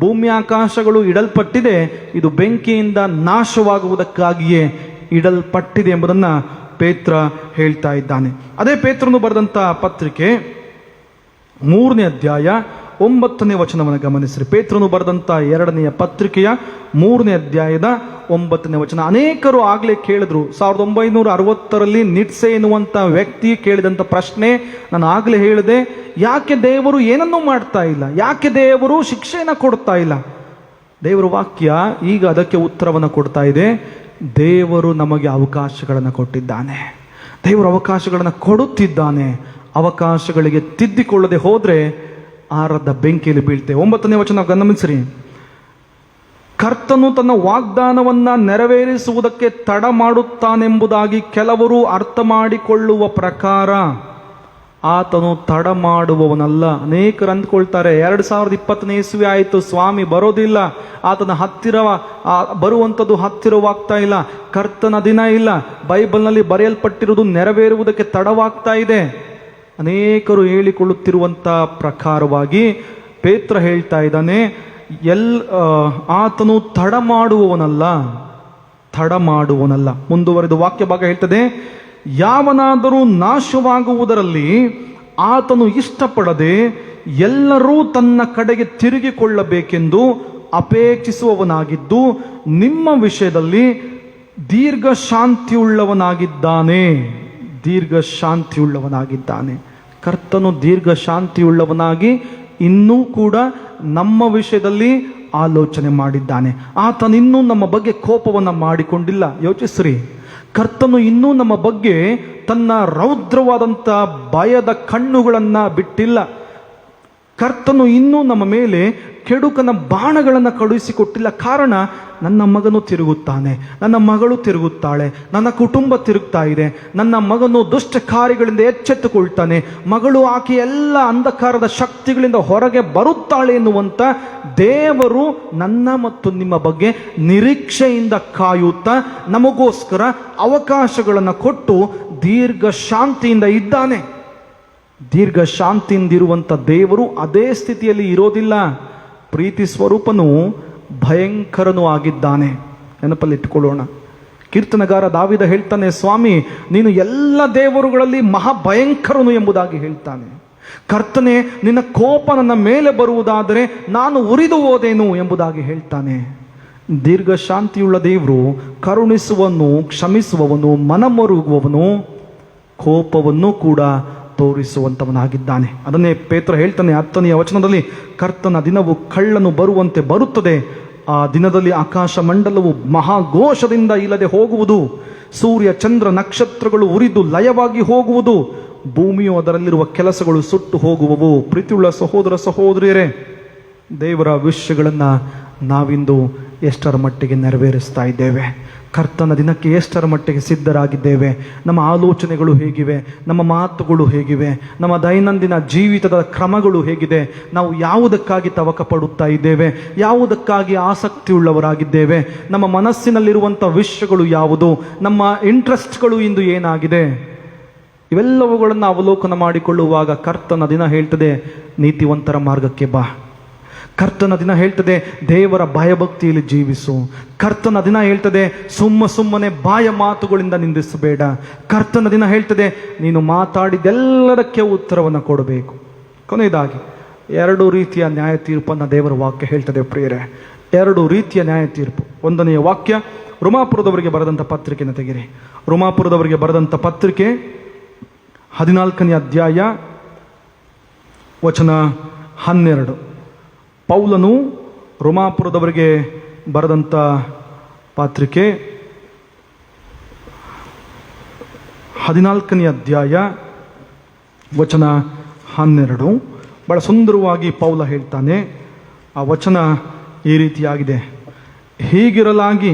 ಭೂಮಿ ಆಕಾಶಗಳು ಇಡಲ್ಪಟ್ಟಿದೆ. ಇದು ಬೆಂಕಿಯಿಂದ ನಾಶವಾಗುವುದಕ್ಕಾಗಿಯೇ ಇಡಲ್ಪಟ್ಟಿದೆ ಎಂಬುದನ್ನು ಪೇತ್ರ ಹೇಳ್ತಾ ಇದ್ದಾನೆ. ಅದೇ ಪೇತ್ರನು ಬರೆದಂಥ ಪತ್ರಿಕೆ 3ನೇ ಅಧ್ಯಾಯ 9ನೇ ವಚನವನ್ನು ಗಮನಿಸ್ರಿ. ಪೇತ್ರನು ಬರೆದಂಥ 2ನೆಯ ಪತ್ರಿಕೆಯ 3ನೇ ಅಧ್ಯಾಯದ 9ನೇ ವಚನ. ಅನೇಕರು ಆಗಲೇ ಕೇಳಿದ್ರು. 1960ರಲ್ಲಿ ನಿಟ್ಸೆ ಎನ್ನುವಂಥ ವ್ಯಕ್ತಿ ಕೇಳಿದಂಥ ಪ್ರಶ್ನೆ ನಾನು ಆಗಲೇ ಹೇಳಿದೆ, ಯಾಕೆ ದೇವರು ಏನನ್ನೂ ಮಾಡ್ತಾ ಇಲ್ಲ, ಯಾಕೆ ದೇವರು ಶಿಕ್ಷೆಯನ್ನು ಕೊಡ್ತಾ ಇಲ್ಲ? ದೇವರ ವಾಕ್ಯ ಈಗ ಅದಕ್ಕೆ ಉತ್ತರವನ್ನು ಕೊಡ್ತಾ ಇದೆ. ದೇವರು ನಮಗೆ ಅವಕಾಶಗಳನ್ನು ಕೊಟ್ಟಿದ್ದಾನೆ. ದೇವರು ಅವಕಾಶಗಳನ್ನು ಕೊಡುತ್ತಿದ್ದಾನೆ. ಅವಕಾಶಗಳಿಗೆ ತಿದ್ದಿಕೊಳ್ಳದೆ ಹೋದರೆ ಆರದ ಬೆಂಕಿಯಲ್ಲಿ ಬೀಳ್ತೇವೆ. 9ನೇ ವಚನ ಗಮನಿಸಿರಿ. ಕರ್ತನು ತನ್ನ ವಾಗ್ದಾನವನ್ನ ನೆರವೇರಿಸುವುದಕ್ಕೆ ತಡ ಮಾಡುತ್ತಾನೆಂಬುದಾಗಿ ಕೆಲವರು ಅರ್ಥ ಮಾಡಿಕೊಳ್ಳುವ ಪ್ರಕಾರ ಆತನು ತಡ ಮಾಡುವವನಲ್ಲ. ಅನೇಕರು ಅಂದ್ಕೊಳ್ತಾರೆ 2020ನೇ ಇಸ್ವಿ ಆಯಿತು, ಸ್ವಾಮಿ ಬರೋದಿಲ್ಲ, ಆತನ ಹತ್ತಿರ ಬರುವಂಥದ್ದು ಹತ್ತಿರವಾಗ್ತಾ ಇಲ್ಲ, ಕರ್ತನ ದಿನ ಇಲ್ಲ, ಬೈಬಲ್ನಲ್ಲಿ ಬರೆಯಲ್ಪಟ್ಟಿರುವುದು ನೆರವೇರುವುದಕ್ಕೆ ತಡವಾಗ್ತಾ ಇದೆ. ಅನೇಕರು ಹೇಳಿಕೊಳ್ಳುತ್ತಿರುವಂಥ ಪ್ರಕಾರವಾಗಿ ಪೇತ್ರ ಹೇಳ್ತಾ ಇದ್ದಾನೆ, ಆತನು ತಡ ಮಾಡುವವನಲ್ಲ. ಮುಂದುವರೆದು ವಾಕ್ಯ ಭಾಗ ಹೇಳ್ತದೆ, ಯಾವನಾದರೂ ನಾಶವಾಗುವುದರಲ್ಲಿ ಆತನು ಇಷ್ಟಪಡದೆ ಎಲ್ಲರೂ ತನ್ನ ಕಡೆಗೆ ತಿರುಗಿಕೊಳ್ಳಬೇಕೆಂದು ಅಪೇಕ್ಷಿಸುವವನಾಗಿದ್ದು ನಿಮ್ಮ ವಿಷಯದಲ್ಲಿ ದೀರ್ಘ ಶಾಂತಿಯುಳ್ಳವನಾಗಿದ್ದಾನೆ. ಕರ್ತನು ದೀರ್ಘ ಶಾಂತಿಯುಳ್ಳವನಾಗಿ ಇನ್ನೂ ಕೂಡ ನಮ್ಮ ವಿಷಯದಲ್ಲಿ ಆಲೋಚನೆ ಮಾಡಿದ್ದಾನೆ. ಆತನಿನ್ನೂ ನಮ್ಮ ಬಗ್ಗೆ ಕೋಪವನ್ನು ಮಾಡಿಕೊಂಡಿಲ್ಲ. ಯೋಚಿಸ್ರಿ, ಕರ್ತನು ಇನ್ನೂ ನಮ್ಮ ಬಗ್ಗೆ ತನ್ನ ರೌದ್ರವಾದಂಥ ಭಯದ ಕಣ್ಣುಗಳನ್ನು ಬಿಟ್ಟಿಲ್ಲ. ಕರ್ತನು ಇನ್ನೂ ನಮ್ಮ ಮೇಲೆ ಕೆಡುಕನ ಬಾಣಗಳನ್ನು ಕಳುಹಿಸಿಕೊಟ್ಟಿಲ್ಲ. ಕಾರಣ, ನನ್ನ ಮಗನು ತಿರುಗುತ್ತಾನೆ, ನನ್ನ ಮಗಳು ತಿರುಗುತ್ತಾಳೆ, ನನ್ನ ಕುಟುಂಬ ತಿರುಗ್ತಾ ಇದೆ, ನನ್ನ ಮಗನು ದುಷ್ಟ ಕಾರ್ಯಗಳಿಂದ ಎಚ್ಚೆತ್ತುಕೊಳ್ತಾನೆ, ಮಗಳು ಆಕೆ ಎಲ್ಲ ಅಂಧಕಾರದ ಶಕ್ತಿಗಳಿಂದ ಹೊರಗೆ ಬರುತ್ತಾಳೆ ಎನ್ನುವಂಥ ದೇವರು ನನ್ನ ಮತ್ತು ನಿಮ್ಮ ಬಗ್ಗೆ ನಿರೀಕ್ಷೆಯಿಂದ ಕಾಯುತ್ತಾ ನಮಗೋಸ್ಕರ ಅವಕಾಶಗಳನ್ನು ಕೊಟ್ಟು ದೀರ್ಘ ಶಾಂತಿಯಿಂದ ಇದ್ದಾನೆ. ದೀರ್ಘ ಶಾಂತಿಯಿಂದಿರುವಂಥ ದೇವರು ಅದೇ ಸ್ಥಿತಿಯಲ್ಲಿ ಇರೋದಿಲ್ಲ. ಪ್ರೀತಿ ಸ್ವರೂಪನು ಭಯಂಕರನೂ ಆಗಿದ್ದಾನೆ. ನೆನಪಲ್ಲಿ ಇಟ್ಕೊಳ್ಳೋಣ. ಕೀರ್ತನಗಾರ ದಾವಿದ ಹೇಳ್ತಾನೆ, ಸ್ವಾಮಿ ನೀನು ಎಲ್ಲ ದೇವರುಗಳಲ್ಲಿ ಮಹಾಭಯಂಕರನು ಎಂಬುದಾಗಿ ಹೇಳ್ತಾನೆ. ಕರ್ತನೆ, ನಿನ್ನ ಕೋಪ ನನ್ನ ಮೇಲೆ ಬರುವುದಾದರೆ ನಾನು ಉರಿದು ಹೋದೇನು ಎಂಬುದಾಗಿ ಹೇಳ್ತಾನೆ. ದೀರ್ಘ ಶಾಂತಿಯುಳ್ಳ ದೇವರು ಕರುಣಿಸುವನು, ಕ್ಷಮಿಸುವವನು, ಮನಮರುಗುವವನು, ಕೋಪವನ್ನು ಕೂಡ ತೋರಿಸುವಂತವನಾಗಿದ್ದಾನೆ. ಅದನ್ನೇ ಪೇತ್ರ ಹೇಳ್ತಾನೆ 10ನೇ ವಚನದಲ್ಲಿ, ಕರ್ತನ ದಿನವು ಕಳ್ಳನು ಬರುವಂತೆ ಬರುತ್ತದೆ. ಆ ದಿನದಲ್ಲಿ ಆಕಾಶ ಮಂಡಲವು ಮಹಾಘೋಷದಿಂದ ಇಲ್ಲದೆ ಹೋಗುವುದು, ಸೂರ್ಯ ಚಂದ್ರ ನಕ್ಷತ್ರಗಳು ಉರಿದು ಲಯವಾಗಿ ಹೋಗುವುದು, ಭೂಮಿಯು ಅದರಲ್ಲಿರುವ ಕೆಲಸಗಳು ಸುಟ್ಟು ಹೋಗುವವು. ಪ್ರೀತಿಯುಳ್ಳ ಸಹೋದರ ಸಹೋದರಿಯರೇ, ದೇವರ ವಿಷಯಗಳನ್ನು ನಾವಿಂದು ಎಷ್ಟರ ಮಟ್ಟಿಗೆ ನೆರವೇರಿಸ್ತಾ ಇದ್ದೇವೆ? ಕರ್ತನ ದಿನಕ್ಕೆ ಎಷ್ಟರ ಮಟ್ಟಿಗೆ ಸಿದ್ಧರಾಗಿದ್ದೇವೆ? ನಮ್ಮ ಆಲೋಚನೆಗಳು ಹೇಗಿವೆ? ನಮ್ಮ ಮಾತುಗಳು ಹೇಗಿವೆ? ನಮ್ಮ ದೈನಂದಿನ ಜೀವಿತದ ಕ್ರಮಗಳು ಹೇಗಿದೆ? ನಾವು ಯಾವುದಕ್ಕಾಗಿ ತವಕ ಪಡುತ್ತಾ ಇದ್ದೇವೆ? ಯಾವುದಕ್ಕಾಗಿ ಆಸಕ್ತಿಯುಳ್ಳವರಾಗಿದ್ದೇವೆ? ನಮ್ಮ ಮನಸ್ಸಿನಲ್ಲಿರುವಂಥ ವಿಷಯಗಳು ಯಾವುದು? ನಮ್ಮ ಇಂಟ್ರೆಸ್ಟ್ಗಳು ಇಂದು ಏನಾಗಿದೆ? ಇವೆಲ್ಲವುಗಳನ್ನು ಅವಲೋಕನ ಮಾಡಿಕೊಳ್ಳುವಾಗ ಕರ್ತನ ದಿನ ಹೇಳ್ತದೆ, ನೀತಿವಂತರ ಮಾರ್ಗಕ್ಕೆ ಬಾ. ಕರ್ತನ ದಿನ ಹೇಳ್ತದೆ, ದೇವರ ಭಯಭಕ್ತಿಯಲ್ಲಿ ಜೀವಿಸು. ಕರ್ತನ ದಿನ ಹೇಳ್ತದೆ, ಸುಮ್ಮನೆ ಬಾಯ ಮಾತುಗಳಿಂದ ನಿಂದಿಸಬೇಡ. ಕರ್ತನ ದಿನ ಹೇಳ್ತದೆ, ನೀನು ಮಾತಾಡಿದೆಲ್ಲದಕ್ಕೆ ಉತ್ತರವನ್ನು ಕೊಡಬೇಕು. ಕೊನೆಯದಾಗಿ 2 ರೀತಿಯ ನ್ಯಾಯ ತೀರ್ಪನ್ನು ದೇವರ ವಾಕ್ಯ ಹೇಳ್ತದೆ ಪ್ರಿಯರೇ. 2 ರೀತಿಯ ನ್ಯಾಯ ತೀರ್ಪು. 1ನೆಯ ವಾಕ್ಯ ರೋಮಾಪುರದವರಿಗೆ ಬರೆದಂಥ ಪತ್ರಿಕೆಯನ್ನು ತೆಗಿರಿ. ರೋಮಾಪುರದವರಿಗೆ ಬರೆದಂಥ ಪತ್ರಿಕೆ 14ನೇ ಅಧ್ಯಾಯ ವಚನ 12. ಪೌಲನು ರೋಮಾಪುರದವರಿಗೆ ಬರೆದಂಥ ಪತ್ರಿಕೆ 14ನೇ ಅಧ್ಯಾಯ ವಚನ 12 ಬಹಳ ಸುಂದರವಾಗಿ ಪೌಲ ಹೇಳ್ತಾನೆ. ಆ ವಚನ ಈ ರೀತಿಯಾಗಿದೆ: ಹೀಗಿರಲಾಗಿ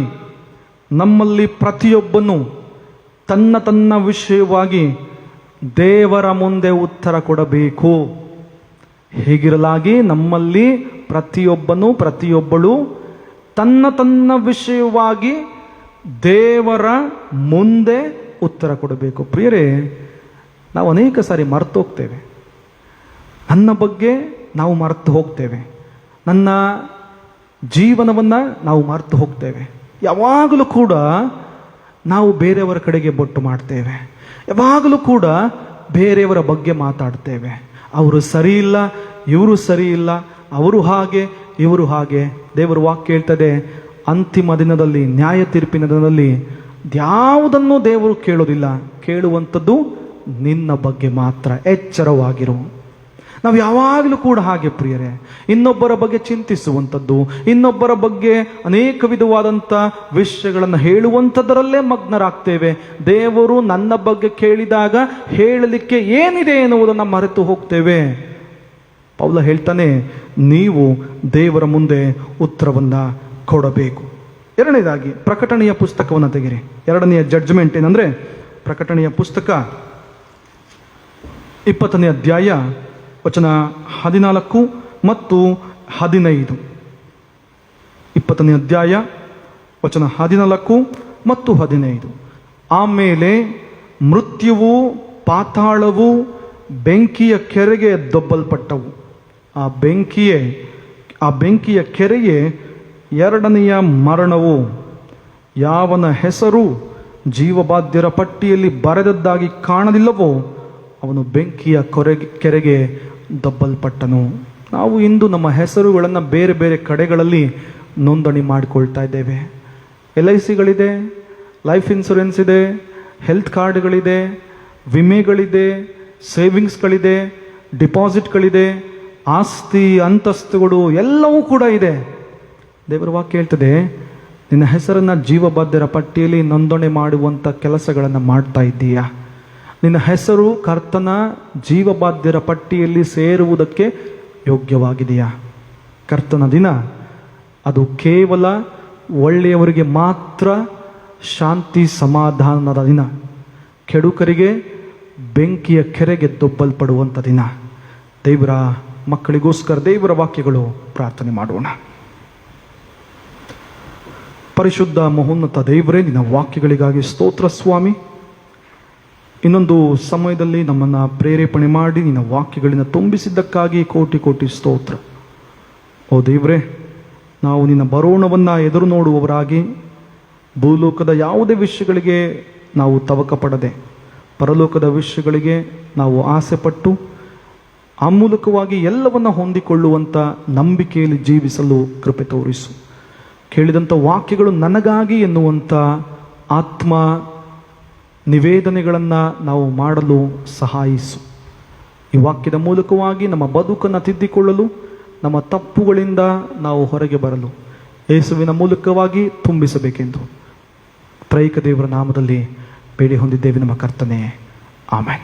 ನಮ್ಮಲ್ಲಿ ಪ್ರತಿಯೊಬ್ಬನು ತನ್ನ ತನ್ನ ವಿಷಯವಾಗಿ ದೇವರ ಮುಂದೆ ಉತ್ತರ ಕೊಡಬೇಕು. ಹೀಗಿರಲಾಗಿ ನಮ್ಮಲ್ಲಿ ಪ್ರತಿಯೊಬ್ಬಳು ತನ್ನ ತನ್ನ ವಿಷಯವಾಗಿ ದೇವರ ಮುಂದೆ ಉತ್ತರ ಕೊಡಬೇಕು. ಪ್ರಿಯರೇ, ನಾವು ಅನೇಕ ಸಾರಿ ಮರೆತು ಹೋಗ್ತೇವೆ. ನನ್ನ ಬಗ್ಗೆ ನಾವು ಮರೆತು ಹೋಗ್ತೇವೆ. ನನ್ನ ಜೀವನವನ್ನು ನಾವು ಮರೆತು ಹೋಗ್ತೇವೆ. ಯಾವಾಗಲೂ ಕೂಡ ನಾವು ಬೇರೆಯವರ ಕಡೆಗೆ ಬೊಟ್ಟು ಮಾಡ್ತೇವೆ. ಯಾವಾಗಲೂ ಕೂಡ ಬೇರೆಯವರ ಬಗ್ಗೆ ಮಾತಾಡ್ತೇವೆ. ಅವರು ಸರಿ ಇಲ್ಲ, ಇವರು ಸರಿ ಇಲ್ಲ, ಅವರು ಹಾಗೆ, ಇವರು ಹಾಗೆ. ದೇವರ ವಾಕ್ಯ ಹೇಳ್ತದೆ, ಅಂತಿಮ ದಿನದಲ್ಲಿ, ನ್ಯಾಯ ತೀರ್ಪಿನ ದಿನದಲ್ಲಿ ಯಾವುದನ್ನು ದೇವರು ಕೇಳೋದಿಲ್ಲ. ಕೇಳುವಂಥದ್ದು ನಿನ್ನ ಬಗ್ಗೆ ಮಾತ್ರ. ಎಚ್ಚರವಾಗಿರು. ನಾವು ಯಾವಾಗಲೂ ಕೂಡ ಹಾಗೆ ಪ್ರಿಯರೇ, ಇನ್ನೊಬ್ಬರ ಬಗ್ಗೆ ಚಿಂತಿಸುವಂಥದ್ದು, ಇನ್ನೊಬ್ಬರ ಬಗ್ಗೆ ಅನೇಕ ವಿಧವಾದಂಥ ವಿಷಯಗಳನ್ನು ಹೇಳುವಂಥದ್ದರಲ್ಲೇ ಮಗ್ನರಾಗ್ತೇವೆ. ದೇವರು ನನ್ನ ಬಗ್ಗೆ ಕೇಳಿದಾಗ ಹೇಳಲಿಕ್ಕೆ ಏನಿದೆ ಎನ್ನುವುದನ್ನು ಮರೆತು ಹೋಗ್ತೇವೆ. ಪೌಲ ಹೇಳ್ತಾನೆ, ನೀವು ದೇವರ ಮುಂದೆ ಉತ್ತರವನ್ನು ಕೊಡಬೇಕು. ಎರಡನೇದಾಗಿ ಪ್ರಕಟಣೆಯ ಪುಸ್ತಕವನ್ನು ತೆಗಿರಿ. ಎರಡನೆಯ ಜಡ್ಜ್ಮೆಂಟ್ ಏನಂದ್ರೆ, ಪ್ರಕಟಣೆಯ ಪುಸ್ತಕ 20ನೇ ಅಧ್ಯಾಯ ವಚನ 14 ಮತ್ತು 15. 20ನೇ ಅಧ್ಯಾಯ ವಚನ 14 ಮತ್ತು 15. ಆಮೇಲೆ ಮೃತ್ಯುವು ಪಾತಾಳವು ಬೆಂಕಿಯ ಕೆರೆಗೆ ದೊಬ್ಬಲ್ಪಟ್ಟವು. ಆ ಬೆಂಕಿಯ ಕೆರೆಯೇ ಎರಡನೆಯ ಮರಣವು. ಯಾವನ ಹೆಸರು ಜೀವಬಾಧ್ಯರ ಪಟ್ಟಿಯಲ್ಲಿ ಬರೆದದ್ದಾಗಿ ಕಾಣಲಿಲ್ಲವೋ ಅವನು ಬೆಂಕಿಯ ಕೆರೆಗೆ ದಬ್ಬಲ್ಪಟ್ಟನು. ನಾವು ಇಂದು ನಮ್ಮ ಹೆಸರುಗಳನ್ನು ಬೇರೆ ಬೇರೆ ಕಡೆಗಳಲ್ಲಿ ನೋಂದಣಿ ಮಾಡಿಕೊಳ್ತಾ ಇದ್ದೇವೆ. LICಗಳಿದೆ, ಲೈಫ್ ಇನ್ಶೂರೆನ್ಸ್ ಇದೆ, ಹೆಲ್ತ್ ಕಾರ್ಡ್ಗಳಿದೆ, ವಿಮೆಗಳಿದೆ, ಸೇವಿಂಗ್ಸ್ಗಳಿದೆ, ಡಿಪಾಸಿಟ್ಗಳಿದೆ, ಆಸ್ತಿ ಅಂತಸ್ತುಗಳು ಎಲ್ಲವೂ ಕೂಡ ಇದೆ. ದೇವರ ವಾಕ್ಯ ಹೇಳ್ತದೆ, ನಿನ್ನ ಹೆಸರನ್ನು ಜೀವಬಾಧ್ಯರ ಪಟ್ಟಿಯಲ್ಲಿ ನೋಂದಣಿ ಮಾಡುವಂಥ ಕೆಲಸಗಳನ್ನು ಮಾಡ್ತಾ ಇದ್ದೀಯಾ? ನಿನ್ನ ಹೆಸರು ಕರ್ತನ ಜೀವಬಾಧ್ಯರ ಪಟ್ಟಿಯಲ್ಲಿ ಸೇರುವುದಕ್ಕೆ ಯೋಗ್ಯವಾಗಿದೆಯಾ? ಕರ್ತನ ದಿನ ಅದು ಕೇವಲ ಒಳ್ಳೆಯವರಿಗೆ ಮಾತ್ರ ಶಾಂತಿ ಸಮಾಧಾನದ ದಿನ. ಕೆಡುಕರಿಗೆ ಬೆಂಕಿಯ ಕೆರೆಗೆ ದೊಬ್ಬಲ್ಪಡುವಂಥ ದಿನ. ದೇವರ ಮಕ್ಕಳಿಗೋಸ್ಕರ ದೇವರ ವಾಕ್ಯಗಳು ಪ್ರಾರ್ಥನೆ ಮಾಡೋಣ. ಪರಿಶುದ್ಧ ಮಹೋನ್ನತ ದೇವರೇ, ನಿನ್ನ ವಾಕ್ಯಗಳಿಗಾಗಿ ಸ್ತೋತ್ರ ಸ್ವಾಮಿ. ಇನ್ನೊಂದು ಸಮಯದಲ್ಲಿ ನಮ್ಮನ್ನು ಪ್ರೇರೇಪಣೆ ಮಾಡಿ ನಿನ್ನ ವಾಕ್ಯಗಳಿಂದ ತುಂಬಿಸಿದ್ದಕ್ಕಾಗಿ ಕೋಟಿ ಕೋಟಿ ಸ್ತೋತ್ರ. ಓ ದೇವರೇ, ನಾವು ನಿನ್ನ ಬರೋಣವನ್ನು ಎದುರು ನೋಡುವವರಾಗಿ ಭೂಲೋಕದ ಯಾವುದೇ ವಿಷಯಗಳಿಗೆ ನಾವು ತವಕ ಪಡದೆ ಪರಲೋಕದ ವಿಷಯಗಳಿಗೆ ನಾವು ಆಸೆ ಪಟ್ಟು ಆ ಮೂಲಕವಾಗಿ ಎಲ್ಲವನ್ನ ಹೊಂದಿಕೊಳ್ಳುವಂಥ ನಂಬಿಕೆಯಲ್ಲಿ ಜೀವಿಸಲು ಕೃಪೆ ತೋರಿಸು. ಕೇಳಿದಂಥ ವಾಕ್ಯಗಳು ನನಗಾಗಿ ಎನ್ನುವಂಥ ಆತ್ಮ ನಿವೇದನೆಗಳನ್ನು ನಾವು ಮಾಡಲು ಸಹಾಯಿಸು. ಈ ವಾಕ್ಯದ ಮೂಲಕವಾಗಿ ನಮ್ಮ ಬದುಕನ್ನು ತಿದ್ದಿಕೊಳ್ಳಲು, ನಮ್ಮ ತಪ್ಪುಗಳಿಂದ ನಾವು ಹೊರಗೆ ಬರಲು ಯೇಸುವಿನ ಮೂಲಕವಾಗಿ ತುಂಬಿಸಬೇಕೆಂದು ತ್ರೈಕ ದೇವರ ನಾಮದಲ್ಲಿ ಬೇಡಿ ಹೊಂದಿದ್ದೇವೆ ನಮ್ಮ ಕರ್ತನೇ. ಆಮೆನ್.